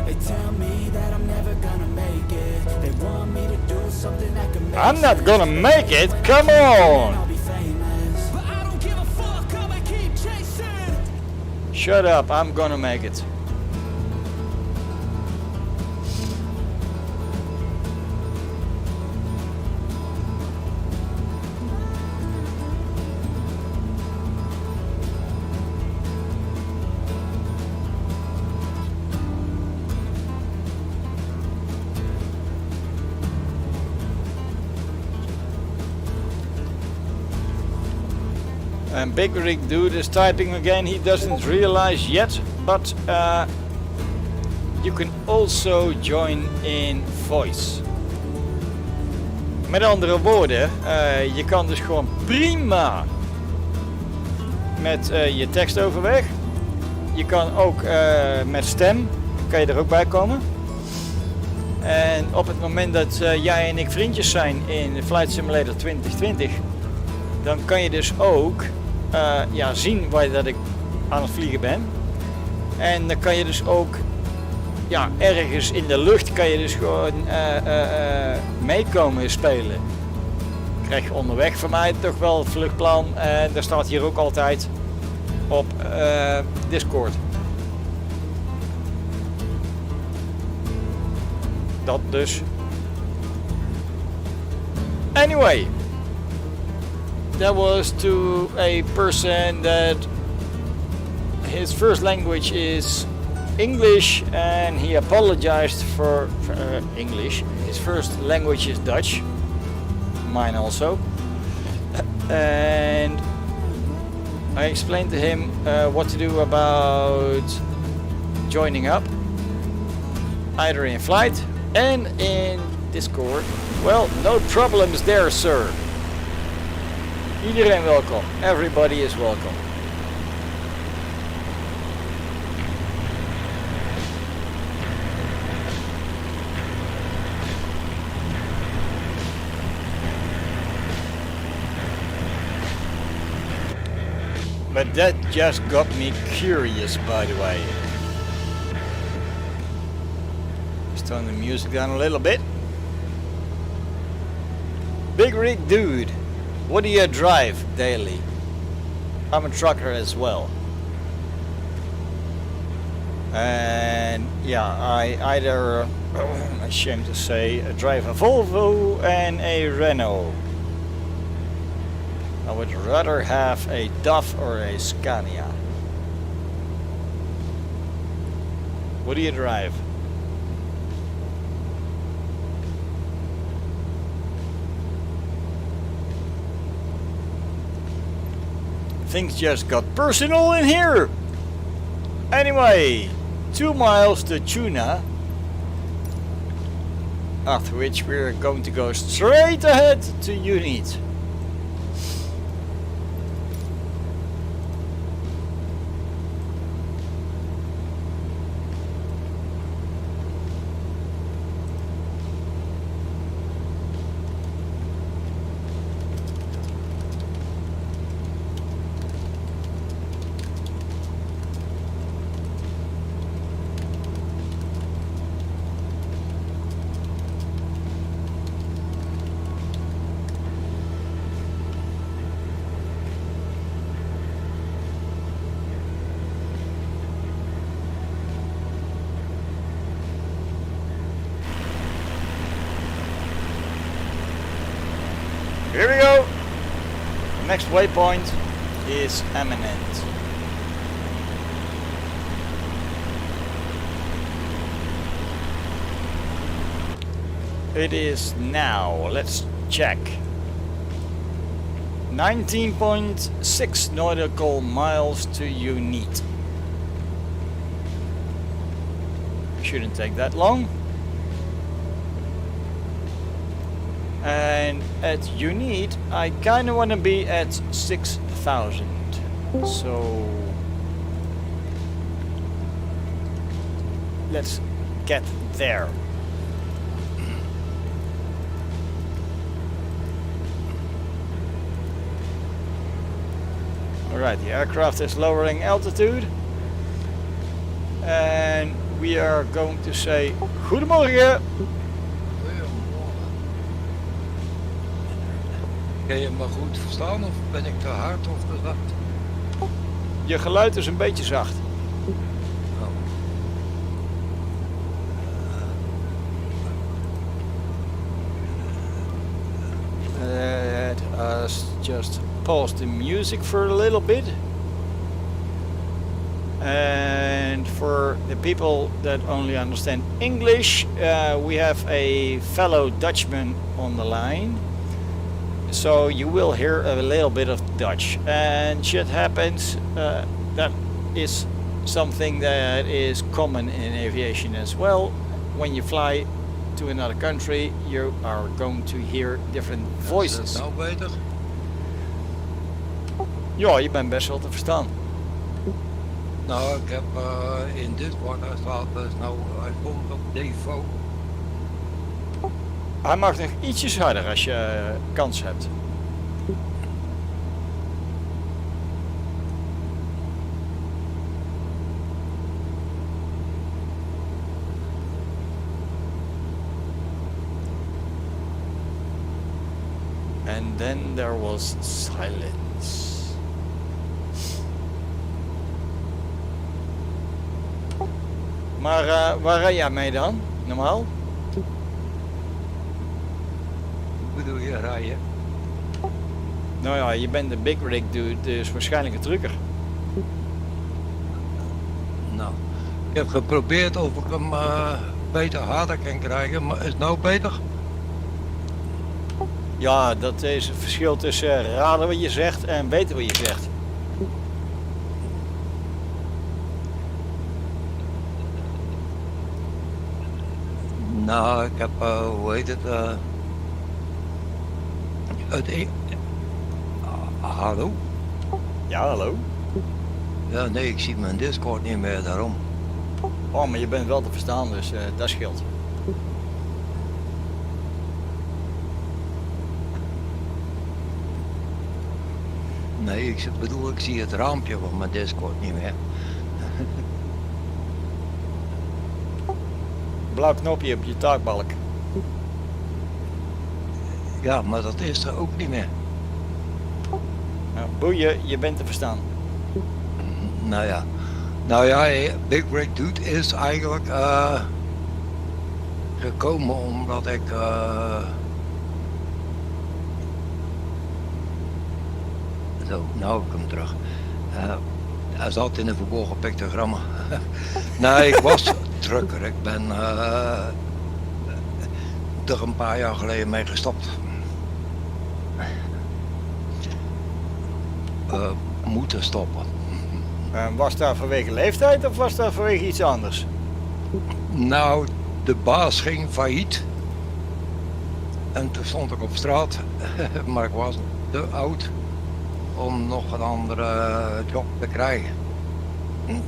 They tell me that I'm never gonna make it. They want me to do something that can make
I'm not gonna make it, come
I'll
on!
be famous. But I don't give a fuck, I'ma keep chasing.
Shut up, I'm gonna make it. And Big Rig Dude is typing again, he doesn't realize yet, but you can also join in voice. Met andere woorden, je kan dus gewoon prima met je tekst overweg, je kan ook met stem, kan je er ook bij komen. En op het moment dat jij en ik vriendjes zijn in Flight Simulator 2020, dan kan je dus ook zien waar dat ik aan het vliegen ben. En dan kan je dus ook ergens in de lucht kan je dus gewoon meekomen spelen. Krijg je onderweg van mij toch wel het vluchtplan en daar staat hier ook altijd op Discord. Dat dus. Anyway, that was to a person that his first language is English and he apologized for English. His first language is Dutch. Mine also. And I explained to him what to do about joining up, either in flight and in Discord. Well, no problems there, sir. Iedereen welkom. Everybody is welcome. But that just got me curious, by the way. Just turn the music down a little bit. Big rig dude, what do you drive daily? I'm a trucker as well. And yeah, I either, ashamed to say, drive a Volvo and a Renault. I would rather have a DAF or a Scania. What do you drive? Things just got personal in here. Anyway, 2 miles to Tuna. After which we're going to go straight ahead to Unit. Here we go. The next waypoint is imminent. It is now, let's check. 19.6 nautical miles to Unit. Shouldn't take that long. And at Unit, I kind of want to be at 6,000. So let's get there. Alright, the aircraft is lowering altitude. And we are going to say Goedemorgen.
Kan je me goed verstaan of ben ik te hard of te zacht?
Je geluid is een beetje zacht. Let us just pause the music for a little bit. And for the people that only understand English, we have a fellow Dutchman on the line. So you will hear a little bit of Dutch, and shit happens. That is something that is common in aviation as well. When you fly to another country, you are going to hear different voices.
Is het nou beter?
Ja, je bent best wel te verstaan.
Nou, ik heb in Discord, hij staat dus nou, hij komt op default.
Hij mag nog ietsjes harder als je kans hebt. And then there was silence. Maar waar rij jij mee dan? Normaal?
Hoe bedoel je rijden?
Nou ja, je bent de big rig dude, dus waarschijnlijk een trucker.
Nou, ik heb geprobeerd of ik hem beter harder kan krijgen, maar is het nou beter?
Ja, dat is het verschil tussen raden wat je zegt en weten wat je zegt.
Nou, ik heb, hoe heet het, hallo?
Ja, hallo?
Ja, nee, ik zie mijn Discord niet meer, daarom.
Oh, maar je bent wel te verstaan, dus dat scheelt.
Nee, ik bedoel, ik zie het raampje van mijn Discord niet meer.
Blauw knopje op je taakbalk.
Ja, maar dat is er ook niet meer.
Nou, boeien, je bent te verstaan.
Nou ja, Big Rig Dude is eigenlijk gekomen omdat ik zo, nou heb ik hem terug. Hij zat in een verborgen pictogramma. Nee, ik was trucker. Ik ben er een paar jaar geleden mee gestopt. Moeten stoppen.
Was dat vanwege leeftijd of was dat vanwege iets anders?
Nou, de baas ging failliet. En toen stond ik op straat. Maar ik was te oud om nog een andere job te krijgen.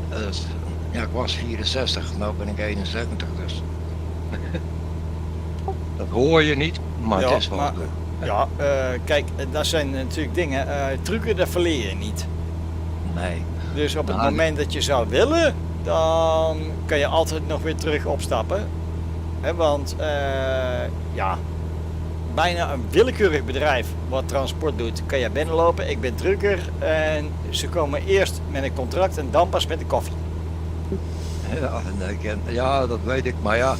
Dus, ja, ik was 64, nu ben ik 71 dus. Dat hoor je niet, maar
Ja,
het is wel
maar-
zo.
Ja, kijk, dat zijn natuurlijk dingen. Trucken, dat verleer je niet.
Nee.
Dus op het
Nou,
moment dat je zou willen, dan kan je altijd nog weer terug opstappen. Want ja, bijna een willekeurig bedrijf wat transport doet, kan je binnenlopen. Ik ben trucker en ze komen eerst met een contract en dan pas met de koffie.
Ja, nee, ja, dat weet ik, maar ja,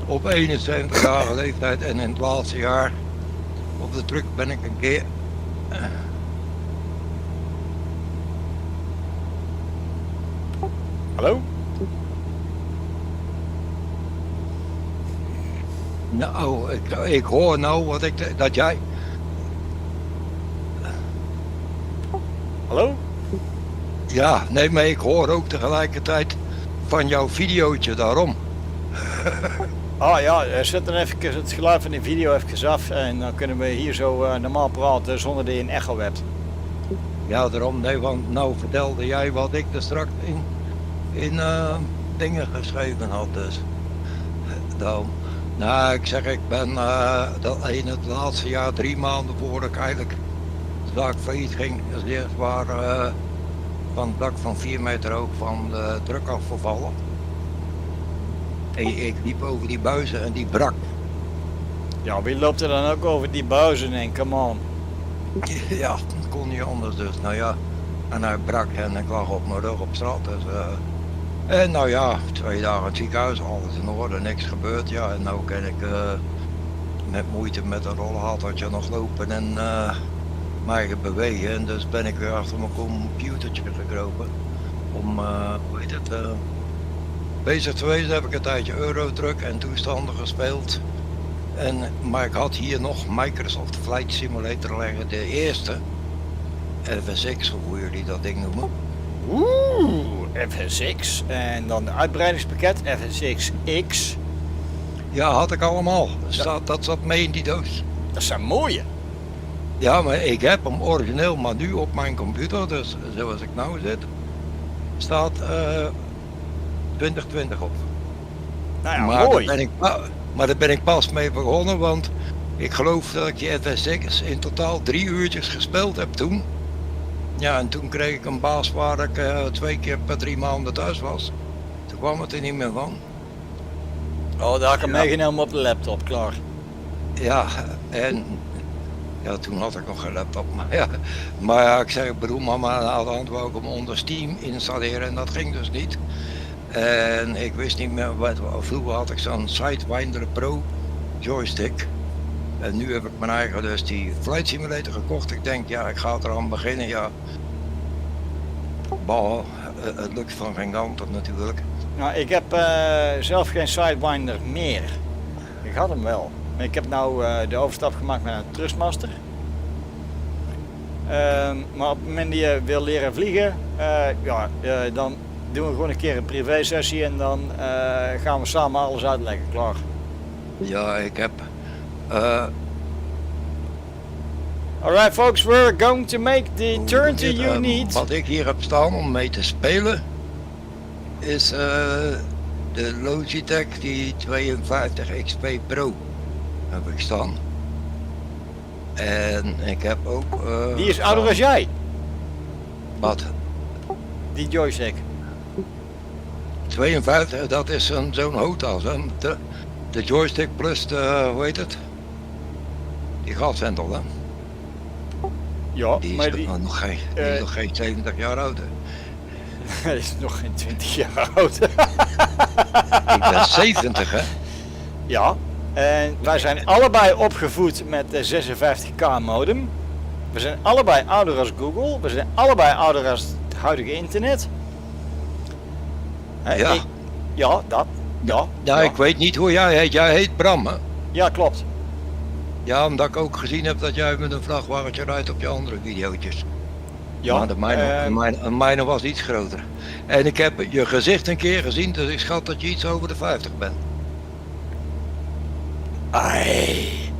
op 71-jarige leeftijd en in het laatste jaar op de truck ben ik een keer.
Hallo?
Nou, ik hoor nou dat jij.
Hallo?
Ja, nee, maar ik hoor ook tegelijkertijd van jouw videootje daarom.
Ah ja, zet dan even het geluid van de video even af en dan kunnen we hier zo normaal praten zonder dat je een echo hebt.
Ja, daarom, nee, want nou vertelde jij wat ik er straks in dingen geschreven had, dus. Daarom. Nou, ik zeg, ik ben in het laatste jaar 3 maanden voor ik eigenlijk de zaak failliet ging, is eerst waar van het dak van 4 meter hoog van de truck afgevallen. Ik liep over die buizen en die brak.
Ja, wie loopt er dan ook over die buizen en come on.
Ja, dat kon niet anders dus. Nou ja, en hij brak en ik lag op mijn rug op straat. Dus, en nou ja, 2 dagen in het ziekenhuis, alles in orde, niks gebeurd. Ja, en nou kan ik met moeite met een rolhatertje nog lopen en mij bewegen. En dus ben ik weer achter mijn computertje gekropen. Om, hoe heet het, bezig geweest heb ik een tijdje Eurotruck en toestanden gespeeld. Maar ik had hier nog Microsoft Flight Simulator liggen, de eerste. FSX, hoe jullie dat ding noemen.
Oeh, FSX en dan de uitbreidingspakket FSX-X.
Ja, had ik allemaal. Dat zat mee in die doos.
Dat zijn mooie.
Ja, maar ik heb hem origineel, maar nu op mijn computer, dus zoals ik nou zit. staat 2020 op.
Nou ja,
Maar
mooi.
daar ben ik pas mee begonnen, want ik geloof dat ik die FS6 in totaal 3 uurtjes gespeeld heb toen. Ja, en toen kreeg ik een baas waar ik 2 keer per 3 maanden thuis was. Toen kwam het er niet meer van.
Oh, daar had ik hem meegenomen op de laptop, klaar.
Ja, en ja, toen had ik nog geen laptop. Maar ja, ik zeg, ik bedoel, mama, aan de hand wou ik hem onder Steam installeren en dat ging dus niet. En ik wist niet meer vroeger had ik zo'n Sidewinder Pro joystick. En nu heb ik mijn eigen, dus die Flight Simulator gekocht. Ik denk, ja, ik ga eraan beginnen, ja. Bah, het lukt van geen kant natuurlijk.
Nou, ik heb zelf geen Sidewinder meer. Ik had hem wel. Maar ik heb nou de overstap gemaakt naar een Trustmaster. Maar op het moment dat je wil leren vliegen, dan doen we gewoon een keer een privé sessie en dan gaan we samen alles uitleggen, klaar.
Ja, ik heb...
Alright folks, we're going to make the turn to unit.
Wat ik hier heb staan om mee te spelen is de Logitech die 52 XP Pro heb ik staan. En ik heb ook...
Die is ouder als jij,
Wat?
die joystick.
52, dat is zo'n hotas. De joystick plus de, hoe heet het? Die gaswendel, hè?
Ja,
Die is
maar die
nog geen 70 jaar oud. Hè?
is nog geen 20 jaar oud.
Ik ben 70, hè?
Ja, en wij zijn allebei opgevoed met de 56k modem. We zijn allebei ouder als Google. We zijn allebei ouder als het huidige internet. Hè,
Ja.
Ja, dat. Ja,
Ja, ik weet niet hoe jij heet. Jij heet Bram, hè?
ja, klopt.
Ja, omdat ik ook gezien heb dat jij met een vrachtwagentje rijdt op je andere videootjes.
Ja,
Maar de mijne was iets groter. En ik heb je gezicht een keer gezien, dus ik schat dat je iets over de 50 bent.
ai.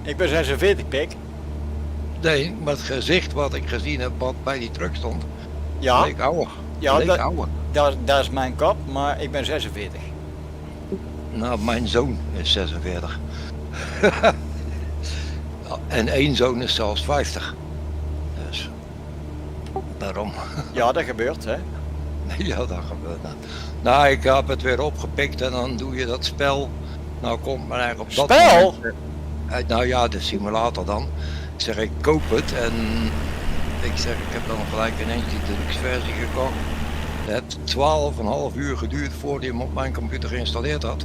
Ik ben 46 pik.
Nee, maar het gezicht wat ik gezien heb wat bij die truck stond,
Ja,
leek ouder.
ja
Leek ouder.
dat is mijn kop, maar ik ben 46.
Nou, mijn zoon is 46. En één zoon is zelfs 50. Dus, daarom.
Ja, dat gebeurt, hè.
Ja, dat gebeurt. Nou, ik heb het weer opgepikt en dan doe je dat spel. Nou komt men eigenlijk op dat
Spel?
moment, nou ja, de simulator dan. Ik zeg, ik koop het en ik zeg, ik heb dan gelijk ineens die deluxe versie gekocht. Het heeft 12,5 uur geduurd voordat hij hem op mijn computer geïnstalleerd had.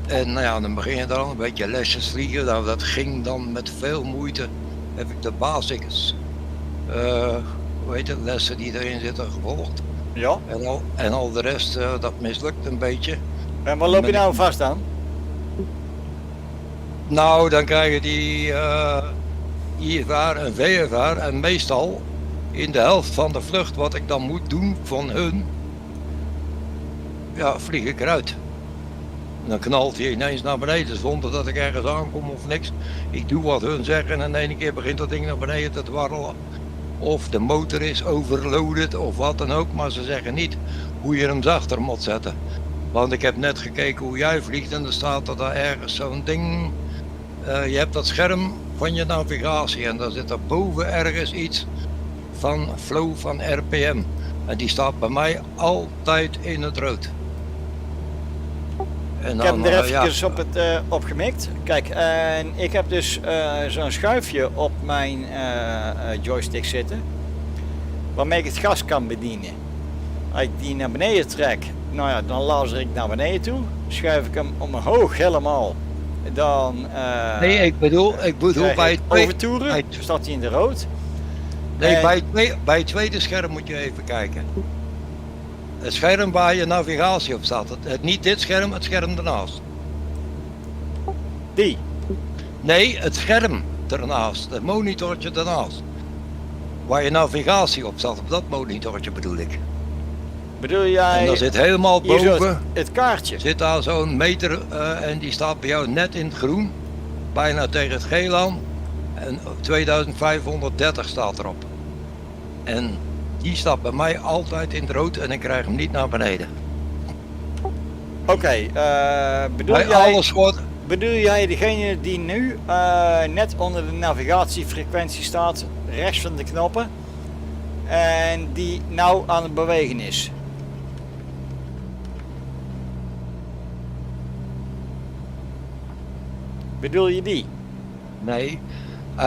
En nou ja, dan begin je dan een beetje lesjes vliegen. Nou, dat ging dan met veel moeite. Heb ik de basics, hoe heet het, lessen die erin zitten gevolgd.
Ja.
En al de rest, dat mislukt een beetje.
En waar loop je nou vast aan?
Nou, dan krijg je die IFR en VFR en meestal in de helft van de vlucht wat ik dan moet doen van hun, ja, vlieg ik eruit. En dan knalt hij ineens naar beneden zonder dat ik ergens aankom of niks. Ik doe wat hun zeggen en in één keer begint dat ding naar beneden te dwarrelen. Of de motor is overloaded of wat dan ook, maar ze zeggen niet hoe je hem zachter moet zetten. Want ik heb net gekeken hoe jij vliegt en er staat er daar ergens zo'n ding. Je hebt dat scherm van je navigatie en daar zit er boven ergens iets van flow van RPM. En die staat bij mij altijd in het rood. En
Ik heb hem er even op gemikt. Kijk, en ik heb dus zo'n schuifje op mijn joystick zitten. Waarmee ik het gas kan bedienen. Als ik die naar beneden trek, nou ja, dan lazer ik naar beneden toe. Schuif ik hem omhoog helemaal. Dan
nee, ik bedoel bij het
overtoeren, staat hij in de rood.
Nee, bij het tweede scherm moet je even kijken. Het scherm waar je navigatie op staat. Niet dit scherm, het scherm ernaast.
Die?
Nee, het scherm ernaast. Het monitortje ernaast. Waar je navigatie op staat. Op dat monitortje bedoel ik.
Bedoel jij?
En dan zit helemaal boven.
Het kaartje.
Zit daar zo'n meter en die staat bij jou net in het groen. Bijna tegen het geel aan. En 2530 staat erop. En Die staat bij mij altijd in het rood en ik krijg hem niet naar beneden.
Oké, bedoel jij degene die nu net onder de navigatiefrequentie staat, rechts van de knoppen, en die nou aan het bewegen is? Bedoel je die?
Nee.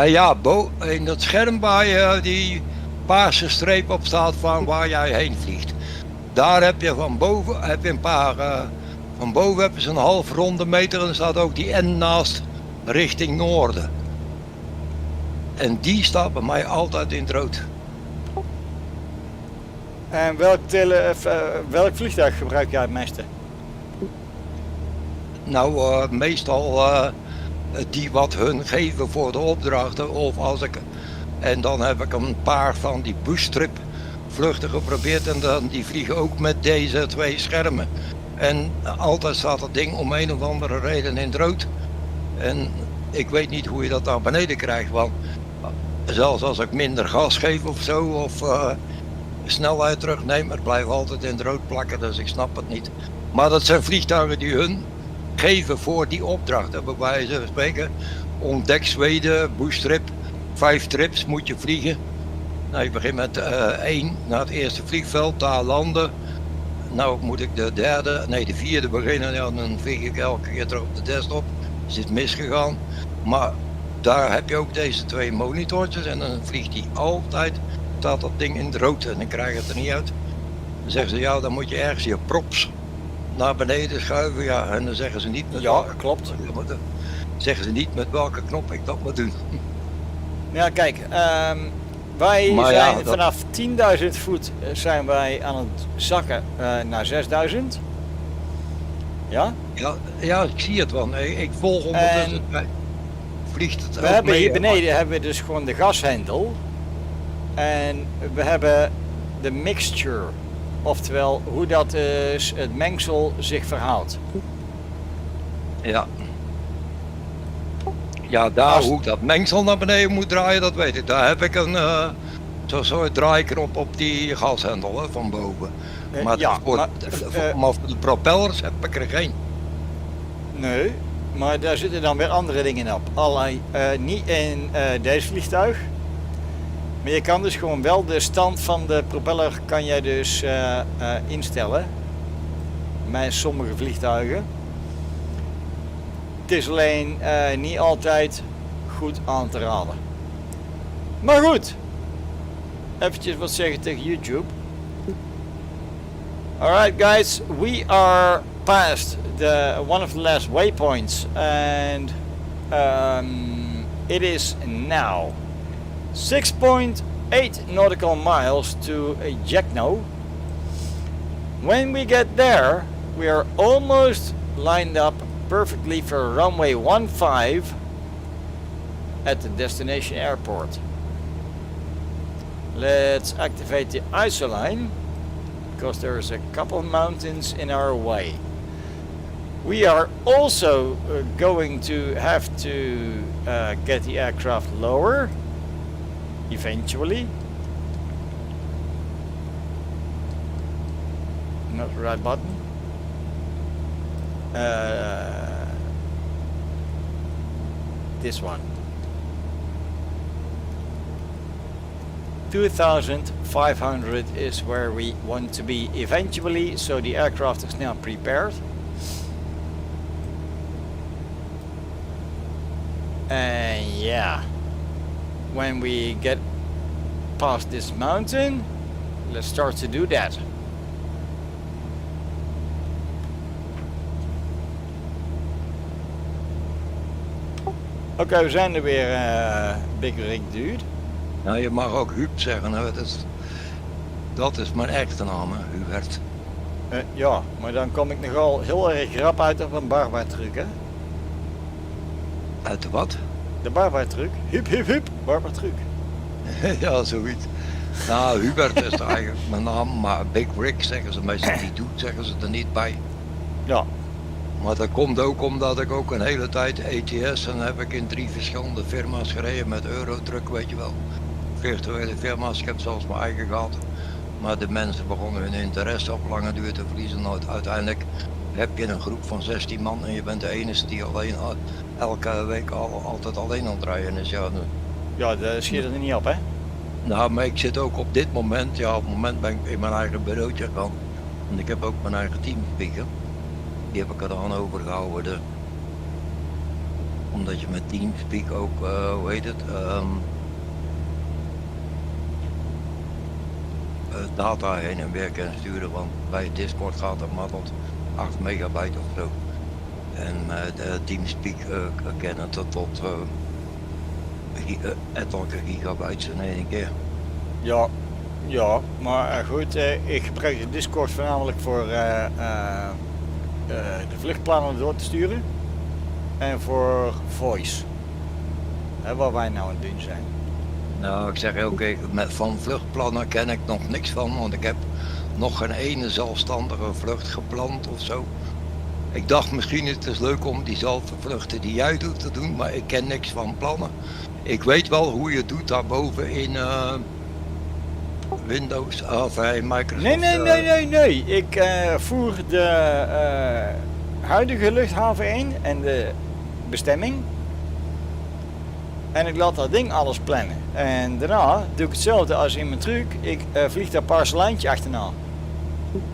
Ja, in dat scherm waar je die paarse streep op staat van waar jij heen vliegt. Daar heb je van boven een paar... van boven hebben ze een half ronde meter en er staat ook die N naast richting noorden. En die staat bij mij altijd in het rood.
En welk vliegtuig gebruik jij het meeste?
Nou, meestal die wat hun geven voor de opdrachten of als ik... En dan heb ik een paar van die boostrip vluchten geprobeerd en dan, die vliegen ook met deze 2 schermen. En altijd staat dat ding om een of andere reden in het rood. En ik weet niet hoe je dat naar beneden krijgt, want zelfs als ik minder gas geef of zo, of snelheid terugneem, het blijft altijd in het rood plakken, dus ik snap het niet. Maar dat zijn vliegtuigen die hun geven voor die opdracht. Bij wijze van spreken, ontdek Zweden, boostrip, 5 trips moet je vliegen. Nou, je begint met 1 naar het eerste vliegveld, daar landen. Nou moet ik de 4e beginnen, ja, dan vlieg ik elke keer terug op de desktop. Is dit misgegaan. Maar daar heb je ook deze 2 monitortjes en dan vliegt die altijd, staat dat ding in het rood en dan krijg je het er niet uit. Dan zeggen ze, ja, dan moet je ergens je props naar beneden schuiven, ja, en dan zeggen ze niet met
klopt.
Zeggen ze niet met welke knop ik dat moet doen.
Ja, kijk, wij zijn vanaf 10.000 voet zijn wij aan het zakken naar 6.000. Ja? Ja,
ik zie het wel. Ik volg ondertussen. Vliegt het
we hebben hier beneden hebben we dus gewoon de gashendel. En we hebben de mixture. Oftewel, hoe dat is, het mengsel zich verhoudt.
Ja. Ja, hoe ik dat mengsel naar beneden moet draaien, dat weet ik. Daar heb ik een zo'n draaiknop op die gashendel van boven. Maar, maar voor de propellers heb ik er geen.
Nee, maar daar zitten dan weer andere dingen op. Niet in deze vliegtuig. Maar je kan dus gewoon wel de stand van de propeller kan jij dus instellen. Met sommige vliegtuigen. Het is alleen niet altijd goed aan te raden. Maar goed. Eventjes wat zeggen tegen YouTube. Alright guys, we are past one of the last waypoints and it is now 6.8 nautical miles to Jekno. When we get there, we are almost lined up perfectly for runway 15 at the destination airport. Let's activate the ISO line because there's a couple of mountains in our way. We are also going to have to get the aircraft lower eventually. Not the right button. This one. 2,500 is where we want to be eventually, so the aircraft is now prepared. And yeah, when we get past this mountain, let's start to do that. Oké, we zijn er weer, Big Rig Dude.
Nou, je mag ook Huub zeggen, hè. Dat is mijn echte naam, hè, Hubert.
Ja, maar dan kom ik nogal heel erg rap uit op een barbaartruc, hè?
Uit de wat?
De barbaartruc. Huub, huub, huub, barbaartruc.
Ja, zoiets. Nou, Hubert is eigenlijk mijn naam, maar Big Rig zeggen ze meestal niet doet, zeggen ze er niet bij.
Ja.
Maar dat komt ook omdat ik ook een hele tijd ETS en heb ik in 3 verschillende firma's gereden met Eurotruck, weet je wel. virtuele firma's, ik heb zelfs mijn eigen gehad. Maar de mensen begonnen hun interesse op lange duur te verliezen. Uiteindelijk heb je een groep van 16 man en je bent de enige die alleen elke week altijd alleen aan het rijden is.
Ja, daar schiet er niet op, hè?
Nou, maar ik zit ook op dit moment, ja, op het moment ben ik in mijn eigen bureautje gaan. En ik heb ook mijn eigen teamspeaker. Die heb ik er dan overgehouden. Omdat je met teamspeak ook, hoe heet het, data heen en weer kan sturen. Want bij Discord gaat het maar tot 8 megabyte of zo. En teamspeak kennen tot etelijke gigabytes in één keer.
Ja, maar goed, ik gebruik de Discord voornamelijk voor de vluchtplannen door te sturen en voor voice, waar wij nou aan het doen zijn.
Nou, ik zeg oké, van vluchtplannen ken ik nog niks van, want ik heb nog geen ene zelfstandige vlucht gepland of zo. Ik dacht misschien is het leuk om diezelfde vluchten die jij doet te doen, maar ik ken niks van plannen. Ik weet wel hoe je het doet daarboven in Windows of Microsoft.
Nee. Ik voer de huidige luchthaven in en de bestemming. En ik laat dat ding alles plannen. En daarna doe ik hetzelfde als in mijn truc. Ik vlieg daar parcelijntje achterna.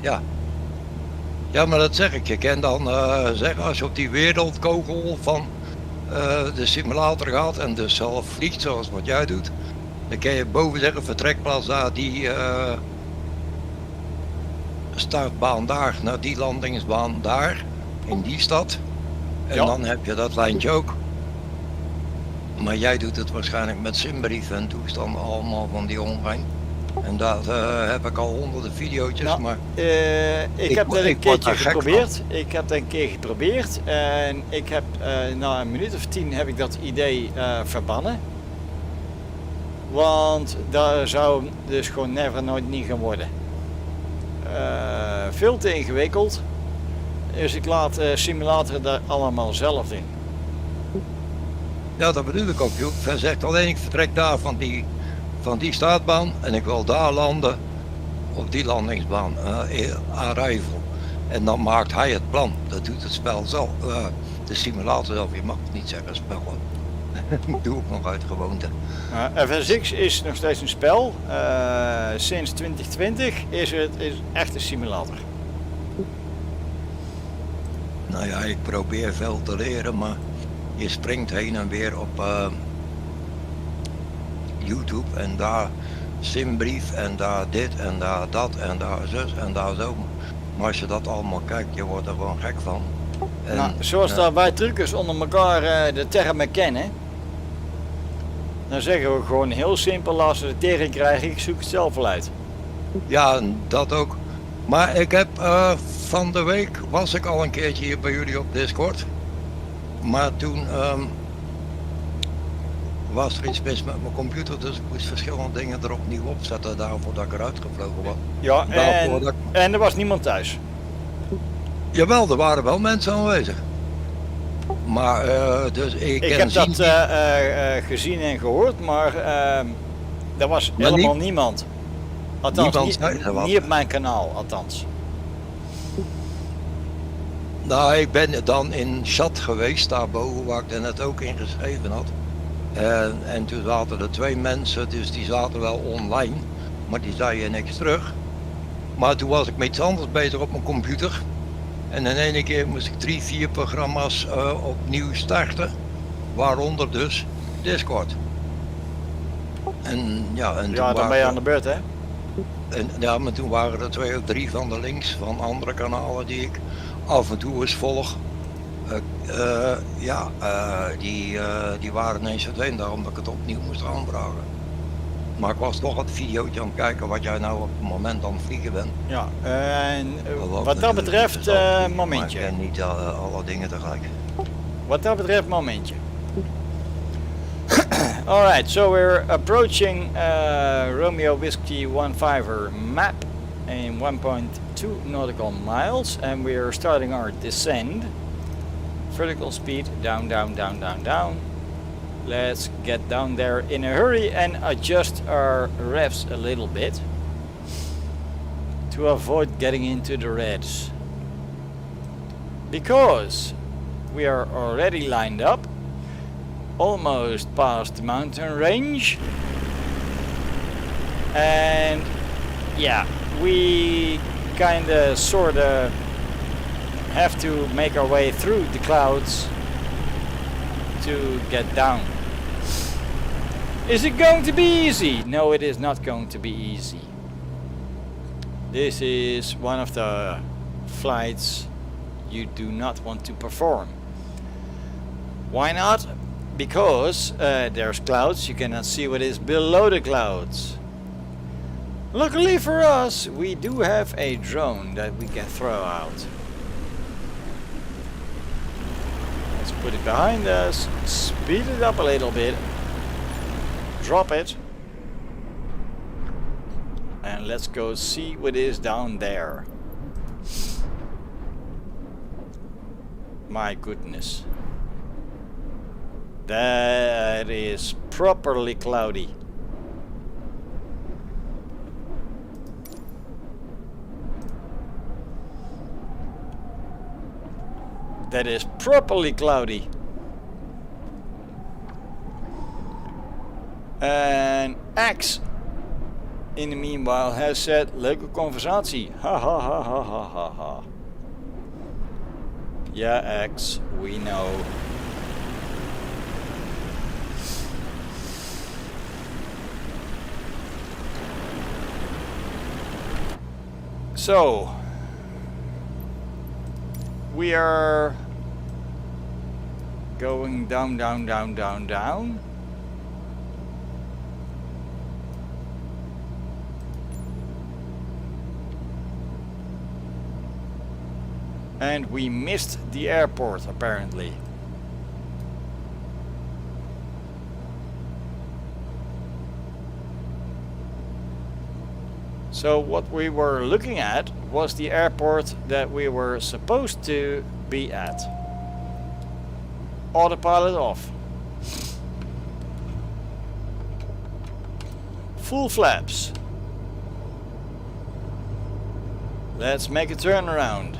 Ja. Ja, maar dat zeg ik. Je kan dan zeggen als je op die wereldkogel van de simulator gaat en dus zelf vliegt zoals wat jij doet. Dan kan je boven zeggen vertrekplaats daar, die startbaan daar, naar die landingsbaan daar, in die stad. En
ja.
Dan heb je dat lijntje ook. Maar jij doet het waarschijnlijk met simbrief en toestanden allemaal van die online. En dat heb ik al honderden video's,
nou,
maar...
ik heb dat een keertje geprobeerd. Ik heb dat een keer geprobeerd en ik heb na een minuut of 10 heb ik dat idee verbannen. Want dat zou dus gewoon nooit niet gaan worden. Veel te ingewikkeld. Dus ik laat simulatoren daar allemaal zelf in.
Ja, dat bedoel ik ook. Hij zegt alleen ik vertrek daar van die startbaan en ik wil daar landen op die landingsbaan, arrival. En dan maakt hij het plan. Dat doet het spel zelf, de simulator zelf. Je mag het niet zeggen spel. Dat doe ik nog uit gewoonte.
FSX is nog steeds een spel. Sinds 2020 is het echt een simulator.
Nou ja, ik probeer veel te leren, maar je springt heen en weer op YouTube en daar simbrief en daar dit en daar dat en daar zus en daar zo. Maar als je dat allemaal kijkt, je wordt er gewoon gek van. En,
nou, zoals dat wij truckers onder elkaar de termen kennen, dan zeggen we gewoon heel simpel, als we de tering krijgen, ik zoek het zelf wel uit.
Ja, dat ook. Maar ik heb van de week was ik al een keertje hier bij jullie op Discord. Maar toen was er iets mis met mijn computer, dus ik moest verschillende dingen er opnieuw opzetten daarvoor dat ik eruit gevlogen was.
Ja, en er was niemand thuis.
Jawel, er waren wel mensen aanwezig. Maar dus ik
heb dat gezien en gehoord, maar er was helemaal niemand. Althans, niet op mijn kanaal, althans.
Nou, ik ben dan in chat geweest, daarboven waar ik er net ook in geschreven had. En toen zaten er 2 mensen, dus die zaten wel online, maar die zeiden niks terug. Maar toen was ik met iets anders bezig op mijn computer. En in één keer moest ik 3-4 programma's opnieuw starten, waaronder dus Discord. En ja,
dan ben je aan de beurt, hè?
En ja, maar toen waren er 2 of 3 van de links van andere kanalen die ik af en toe eens volg. Die waren ineens verdwenen, daarom dat ik het opnieuw moest aanvragen. Maar ik was toch het videootje aan het kijken wat jij nou op het moment aan het vliegen bent.
Ja, en wat dat betreft, momentje.
Maar ik ken niet alle dingen tegelijk.
Wat dat betreft, momentje. Alright, so we're approaching Romeo Whiskey 15er map in 1.2 nautical miles, and we're starting our descent. Vertical speed down, down, down, down, down. Let's get down there in a hurry and adjust our revs a little bit to avoid getting into the reds, because we are already lined up almost past the mountain range, and yeah, we kinda sorta have to make our way through the clouds to get down. Is it going to be easy? No, it is not going to be easy. This is one of the flights you do not want to perform. Why not? Because there's clouds, you cannot see what is below the clouds. Luckily for us, we do have a drone that we can throw out. Let's put it behind us, speed it up a little bit, drop it, and let's go see what is down there. My goodness. That is properly cloudy. That is properly cloudy. And X in the meanwhile has said, leuke conversatie. Ha ha ha ha ha ha ha. Yeah, X, we know. So we are going down, down, down, down, down. And we missed the airport apparently. So what we were looking at was the airport that we were supposed to be at. Autopilot off. Full flaps. Let's make a turnaround.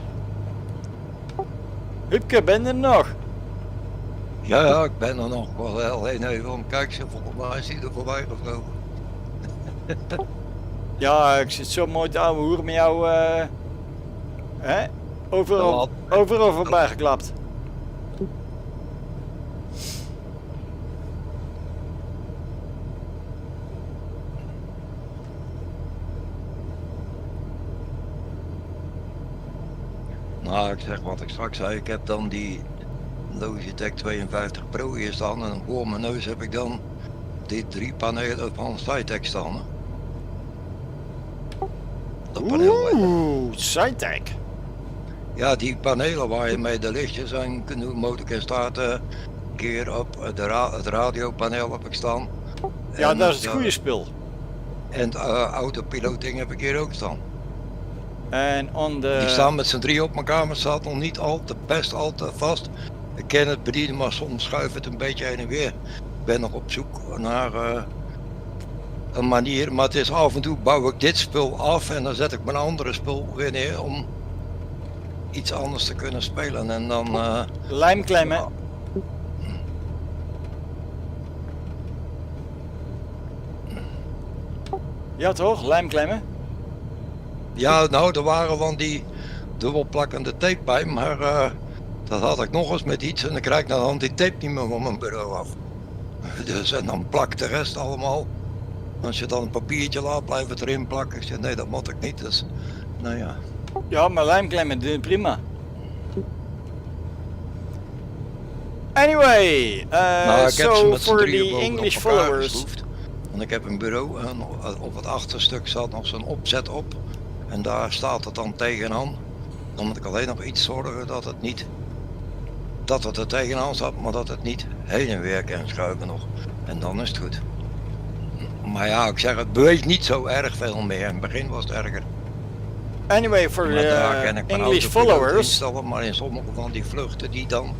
Hupke, ben je er nog?
Ja, ik ben er nog. Wel alleen even om kijken, volgens mij is hij er voorbij gevlogen.
Ja, ik zit zo mooi te ouwe hoeren met jou. Overal voorbij geklapt.
Nou, ik zeg wat ik straks zei, ik heb dan die Logitech 52 Pro hier staan en voor mijn neus heb ik dan die 3 panelen van Cytec staan. Hè. Dat paneel.
Oeh, Cytec.
Ja, die panelen waar je mee de lichtjes en motor kan starten, een keer op het radiopaneel heb ik staan.
Ja,
en
dat is het goede spul.
En het autopiloting heb ik hier ook staan.
En
Die staan met z'n 3 op elkaar, maar het staat nog niet al te vast. Ik ken het bedienen, maar soms schuift het een beetje heen en weer. Ik ben nog op zoek naar een manier, maar het is af en toe bouw ik dit spul af en dan zet ik mijn andere spul weer neer om iets anders te kunnen spelen en dan...
lijmklemmen. Ja toch, lijmklemmen?
Ja, nou, er waren van die dubbelplakkende tape bij, maar dat had ik nog eens met iets en dan krijg ik dan die tape niet meer van mijn bureau af. Dus en dan plakt de rest allemaal. Als je dan een papiertje laat, blijft het erin plakken. Ik zeg nee, dat moet ik niet, dus nou ja.
Ja, maar lijmklemmen doen prima. Anyway, so for the English followers.
Want ik heb een bureau en op het achterstuk staat nog zo'n opzet op. En daar staat het dan tegenaan. Dan moet ik alleen nog iets zorgen dat het niet, dat het er tegenaan staat, maar dat het niet heen en weer kan schuiven nog. En dan is het goed. Maar ja, ik zeg het beweegt niet zo erg veel meer. In het begin was het erger.
Anyway, for the English followers.
Maar in sommige van die vluchten die dan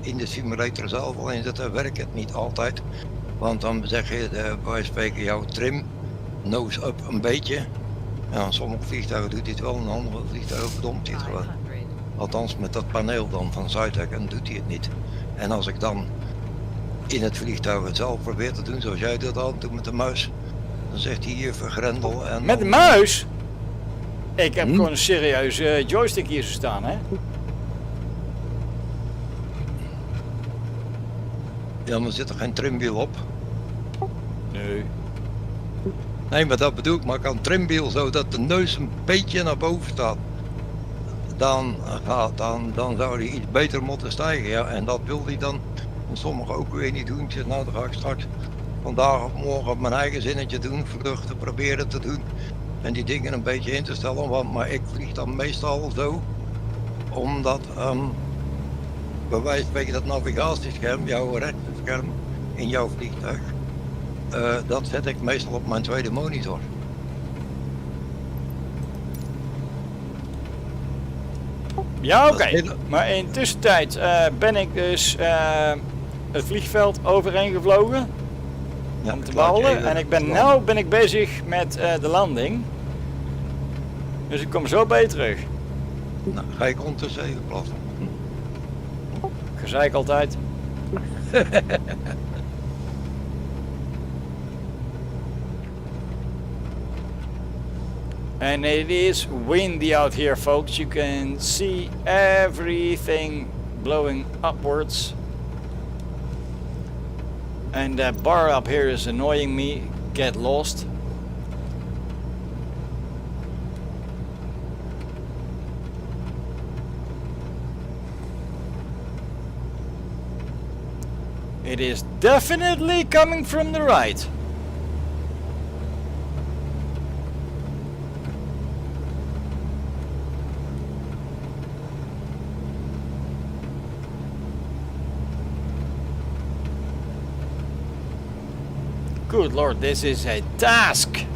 in de simulator zelf al inzetten, werkt het niet altijd. Want dan zeg je bij wijze van spreken jouw trim, nose up een beetje. En aan sommige vliegtuigen doet hij het wel, en andere vliegtuigen verdomt hij het gewoon. Althans met dat paneel dan van Zuidek, en doet hij het niet. En als ik dan in het vliegtuig het zelf probeer te doen zoals jij dat al doet met de muis, dan zegt hij hier vergrendel en...
Met de muis? Ik heb gewoon een serieuze joystick hier zo staan, hè?
Ja, maar zit er geen trimwiel op?
Nee.
Nee, maar dat bedoel ik, maar kan trimwiel zodat de neus een beetje naar boven staat. Dan zou hij iets beter moeten stijgen, ja, en dat wil hij dan. En sommigen ook weer niet doen. Ik zeg, nou, dan ga ik straks vandaag of morgen op mijn eigen zinnetje doen, vluchten proberen te doen. En die dingen een beetje in te stellen, maar ik vlieg dan meestal zo, omdat bij wijze van spreken dat navigatiescherm, jouw rechterscherm in jouw vliegtuig, dat zet ik meestal op mijn tweede monitor.
Ja, oké. Maar in de tussentijd ben ik dus het vliegveld overheen gevlogen
Ja,
om te bouwen. En ik ben ik bezig met de landing. Dus ik kom zo bij je terug.
Nou, ga ik ondertussen even plassen.
Gezeik altijd. And it is windy out here, folks. You can see everything blowing upwards. And that bar up here is annoying me. Get lost. It is definitely coming from the right. Good Lord, this is a task.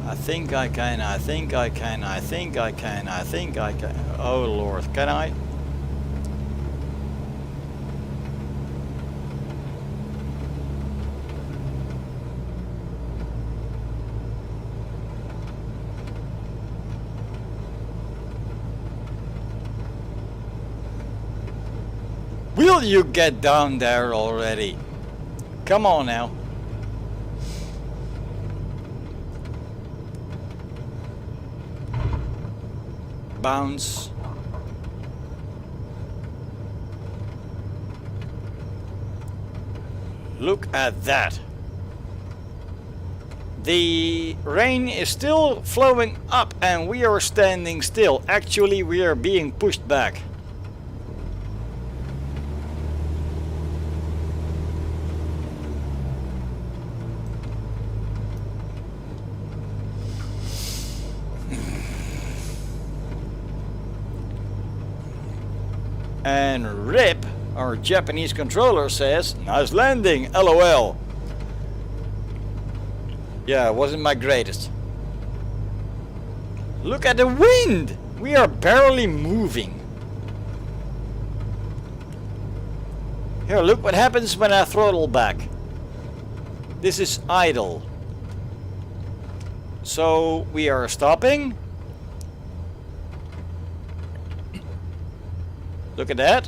I think I can, I think I can, I think I can, I think I can. Oh Lord, can I? Will you get down there already? Come on now. Bounce. Look at that. The rain is still flowing up and we are standing still. Actually, we are being pushed back. And Rip, our Japanese controller, says, nice landing, LOL. Yeah, it wasn't my greatest. Look at the wind! We are barely moving. Here, look what happens when I throttle back. This is idle. So we are stopping. Look at that.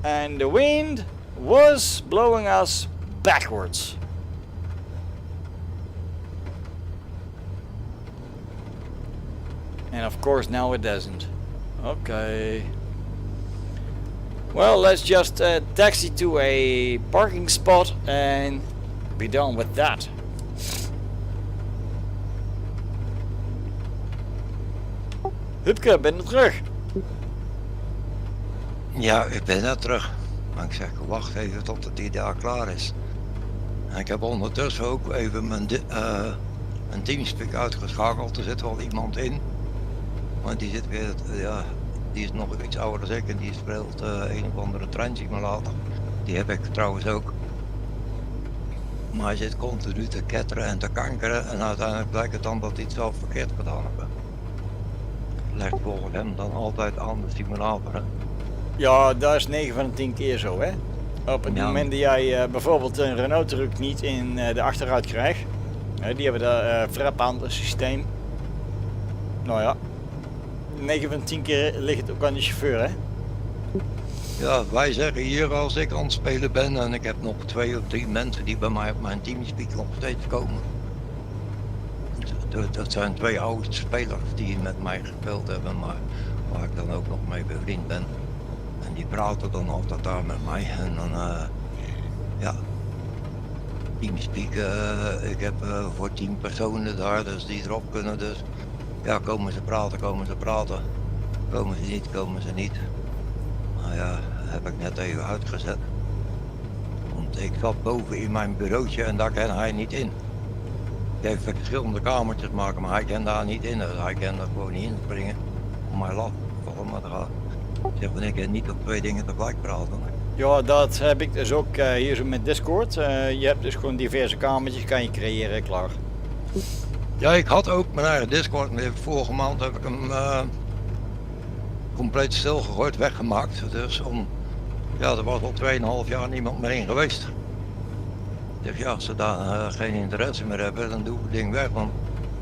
And the wind was blowing us backwards. And of course now it doesn't. Okay. Well, let's just taxi to a parking spot and be done with that. Hupke, ben je terug?
Ja, ik ben net terug. Maar ik zeg, wacht even tot die daar klaar is. En ik heb ondertussen ook even mijn teamspeak uitgeschakeld. Er zit wel iemand in. Maar die zit weer, ja, die is nog iets ouder dan ik en die speelt een of andere treinsimulator. Die heb ik trouwens ook. Maar hij zit continu te ketteren en te kankeren en uiteindelijk blijkt het dan dat hij het zelf verkeerd gedaan heeft. Legt volgens hem dan altijd aan de simulator. Hè?
Ja, dat is 9 van de 10 keer zo, hè. Op het
Ja.
moment dat jij bijvoorbeeld een Renault truck niet in de achteruit krijgt, die hebben dat verrepaand systeem. Nou ja, 9 van de 10 keer ligt het ook aan de chauffeur, hè.
Ja, wij zeggen hier als ik aan het spelen ben en ik heb nog 2 of 3 mensen die bij mij op mijn teamspeak nog steeds komen. Dat zijn 2 oude spelers die met mij gespeeld hebben, maar waar ik dan ook nog mee bevriend ben. En die praten dan altijd daar met mij en dan, ja, teamspeak, ik heb voor 10 personen daar, dus die erop kunnen, dus ja, komen ze praten. Komen ze niet. Nou ja, heb ik net even uitgezet. Want ik zat boven in mijn bureautje en daar kan hij niet in. Ik heb verschillende kamertjes maken, maar hij kan daar niet in. Dus hij kan er gewoon niet inspringen. Om mij laf te vallen, maar dan zeg ik kan niet op 2 dingen tegelijk praten.
Ja, dat heb ik dus ook hier zo met Discord. Je hebt dus gewoon diverse kamertjes, kan je creëren, klaar.
Ja, ik had ook mijn eigen Discord, maar vorige maand heb ik hem compleet stilgegooid, weggemaakt. Dus ja, er was al 2,5 jaar niemand meer in geweest. Ik zeg ja, als ze daar geen interesse meer hebben, dan doe ik het ding weg. Want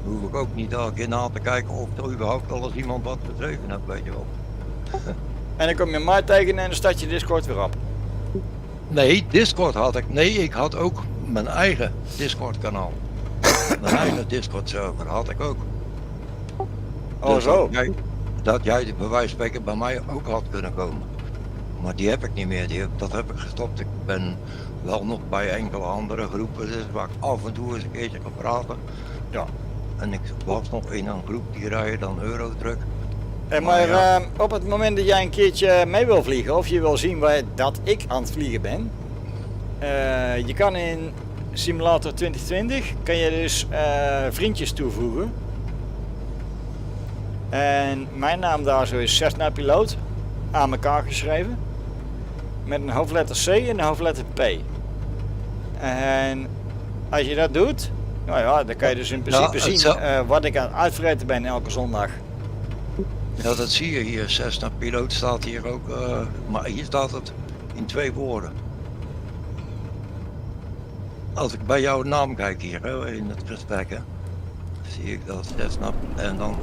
dan hoef ik ook niet elke keer na te kijken of er überhaupt al eens iemand wat geschreven heeft, weet je wel.
En dan kom je mij tegen en dan start je Discord weer op.
Nee, Discord had ik. Nee, ik had ook mijn eigen Discord kanaal. Mijn eigen Discord server had ik ook.
Oh
Dus
zo.
Dat jij bij wijze van spreken bij mij ook had kunnen komen. Maar die heb ik niet meer, dat heb ik gestopt. Ik ben wel nog bij enkele andere groepen, dus waar ik af en toe eens een keertje ga praten.
Ja.
En ik was nog in een groep die rijden dan Eurotruck.
Maar
ja.
op het moment dat jij een keertje mee wil vliegen, of je wil zien dat ik aan het vliegen ben, je kan in Simulator 2020 kan je dus vriendjes toevoegen. En mijn naam daar zo is Cessna piloot, aan elkaar geschreven, met een hoofdletter C en een hoofdletter P. En als je dat doet, nou ja, dan kan je dus in principe zien wat ik aan het uitvreten ben elke zondag.
Ja, dat zie je hier. Cessna piloot staat hier ook, maar hier staat het in 2 woorden. Als ik bij jouw naam kijk hier hè, in het gesprek, hè, zie ik dat Cessna en dan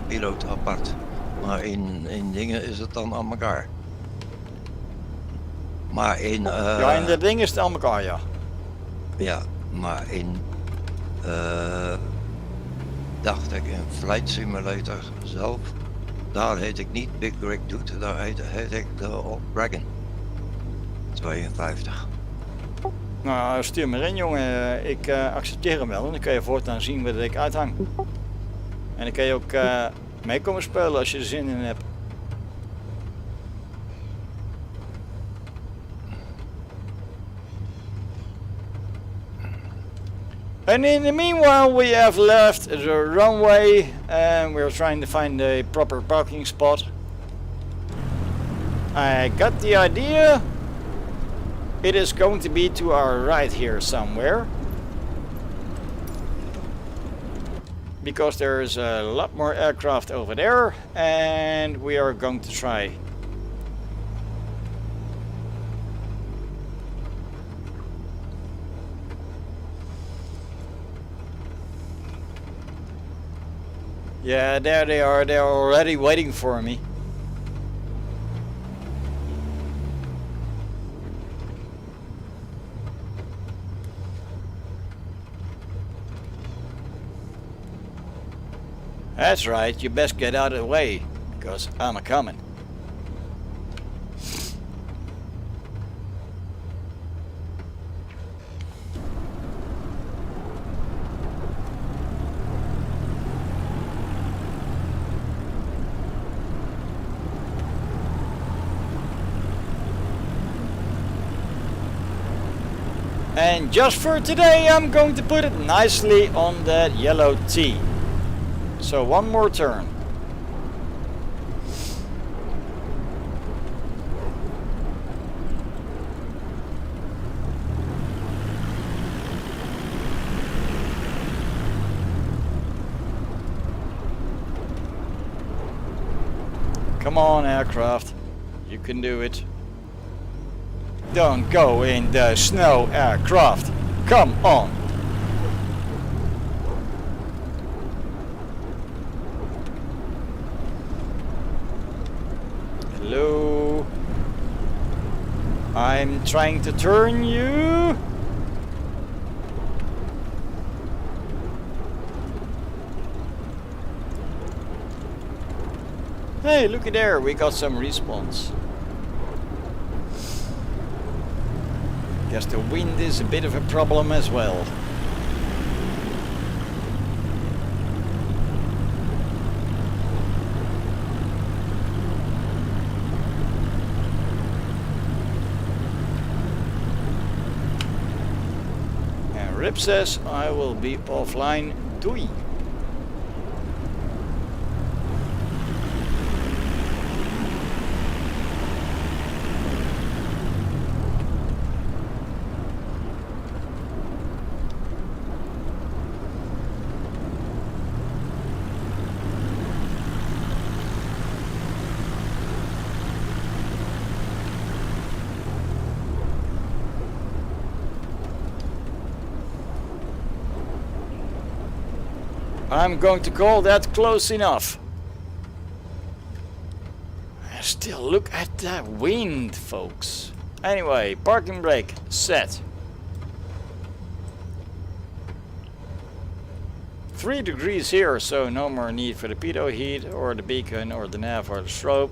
piloot apart. Maar in dingen is het dan aan elkaar. Maar in...
ja, in dat ding is het aan elkaar, ja.
Ja, maar in... dacht ik in Flight Simulator zelf, daar heet ik niet Big Rig Dude, daar heet ik de Dragon 52.
Nou, stuur me in jongen, ik accepteer hem wel en dan kan je voortaan zien wat ik uithang. En dan kan je ook mee komen spelen als je er zin in hebt. And in the meanwhile we have left the runway and we're trying to find a proper parking spot. I got the idea. It is going to be to our right here somewhere. Because there's a lot more aircraft over there and we are going to try. Yeah, there they are. They're already waiting for me. That's right, you best get out of the way, because I'm a-coming. And just for today, I'm going to put it nicely on that yellow T. So one more turn. Come on, aircraft. You can do it. Don't go in the snow, aircraft. Come on. Hello. I'm trying to turn you. Hey, looky there, we got some response. Guess the wind is a bit of a problem as well. And Rip says I will be offline. Doei. I'm going to call that close enough. Still, look at that wind, folks. Anyway, parking brake set. 3 degrees here, so no more need for the pitot heat or the beacon or the nav or the strobe.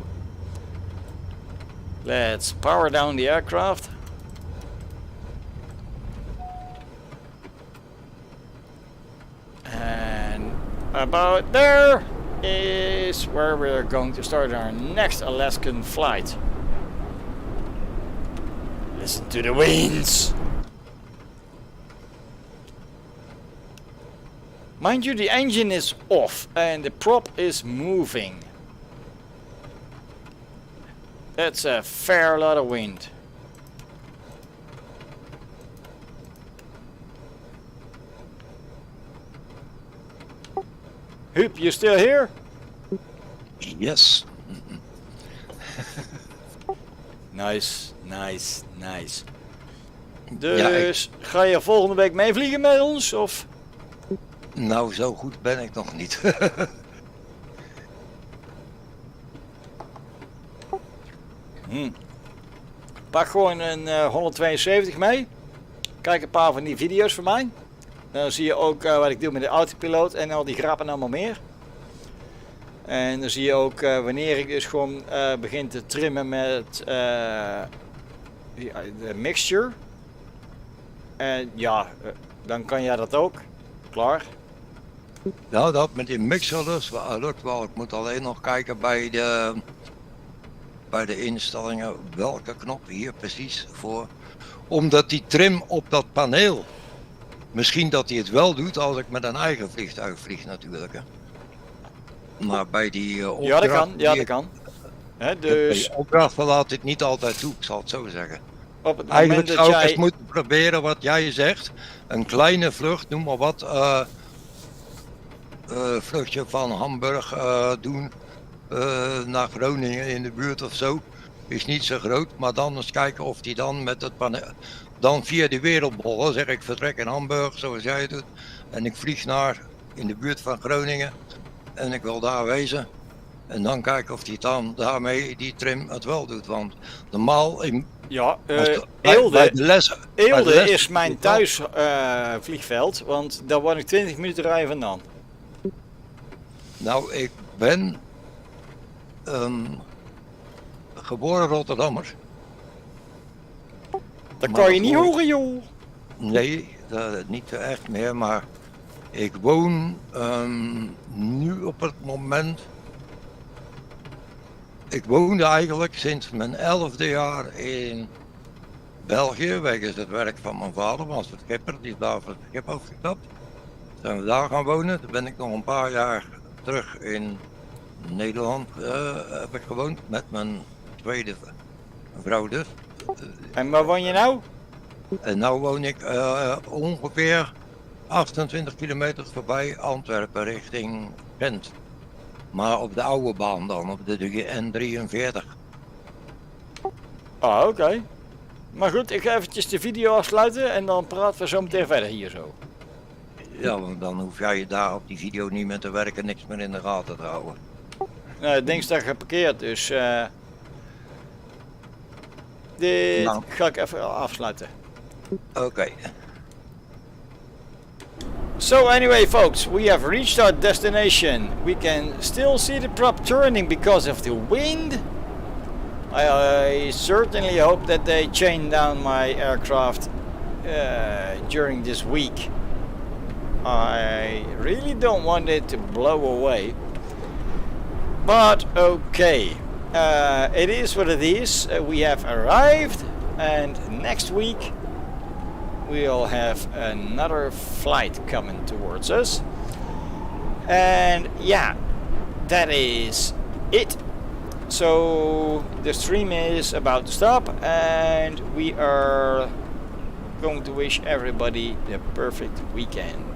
Let's power down the aircraft. And about there is where we're going to start our next Alaskan flight. Listen to the winds. Mind you, the engine is off and the prop is moving. That's a fair lot of wind. Huub, you still here?
Yes.
Nice, nice, nice. Dus ga je volgende week meevliegen met ons? Of?
Nou, zo goed ben ik nog niet.
Pak gewoon een 172 mee. Kijk een paar van die video's van mij. Dan zie je ook wat ik doe met de autopiloot en al die grappen allemaal meer. En dan zie je ook wanneer ik dus gewoon begin te trimmen met de mixture. En ja, dan kan jij dat ook. Klaar.
Nou, dat met die mixer dus lukt wel. Ik moet alleen nog kijken bij de instellingen welke knop hier precies voor. Omdat die trim op dat paneel, misschien dat hij het wel doet als ik met een eigen vliegtuig vlieg natuurlijk. Hè. Maar bij die opdracht...
Ja, dat kan. Ja, dat kan. Hè, dus...
Bij opdracht laat dit niet altijd toe, ik zal het zo zeggen.
Op het
Eigenlijk
moment dat
zou ik
jij...
eens moeten proberen wat jij zegt. Een kleine vlucht, noem maar wat. Vluchtje van Hamburg doen naar Groningen in de buurt of zo. Is niet zo groot, maar dan eens kijken of die dan met het paneel... Dan via de wereldbollen zeg ik vertrek in Hamburg zoals jij het doet. En ik vlieg naar in de buurt van Groningen. En ik wil daar wezen. En dan kijken of die dan daarmee die trim het wel doet. Want normaal in...
Ja,
bij de lessen,
Eelde is mijn thuisvliegveld, want daar woon ik 20 minuten rijden vandaan.
Nou, ik ben geboren Rotterdammer.
Dat kan je niet horen, joh.
Nee, niet echt meer, maar ik woon nu op het moment... Ik woonde eigenlijk sinds mijn 11e jaar in België, wegens het werk van mijn vader, was het schipper, die is daar voor het schip afgestapt. Zijn we daar gaan wonen, toen ben ik nog een paar jaar terug in Nederland heb ik gewoond met mijn tweede vrouw dus.
En waar woon je nou?
En nu woon ik ongeveer 28 kilometer voorbij Antwerpen richting Gent. Maar op de oude baan dan, op de N43.
Ah, oké. Maar goed, ik ga eventjes de video afsluiten en dan praten we zo meteen verder hier zo.
Ja, want dan hoef jij daar op die video niet meer te werken, niks meer in de gaten te houden.
Nou, het ding staat geparkeerd, dus dit
Nou.
ga ik even afsluiten.
Oké.
So anyway folks, we have reached our destination. We can still see the prop turning because of the wind. I certainly hope that they chain down my aircraft during this week. I really don't want it to blow away. But okay, it is what it is. We have arrived, and next week we'll have another flight coming towards us. And yeah, that is it. So the stream is about to stop, and we are going to wish everybody the perfect weekend.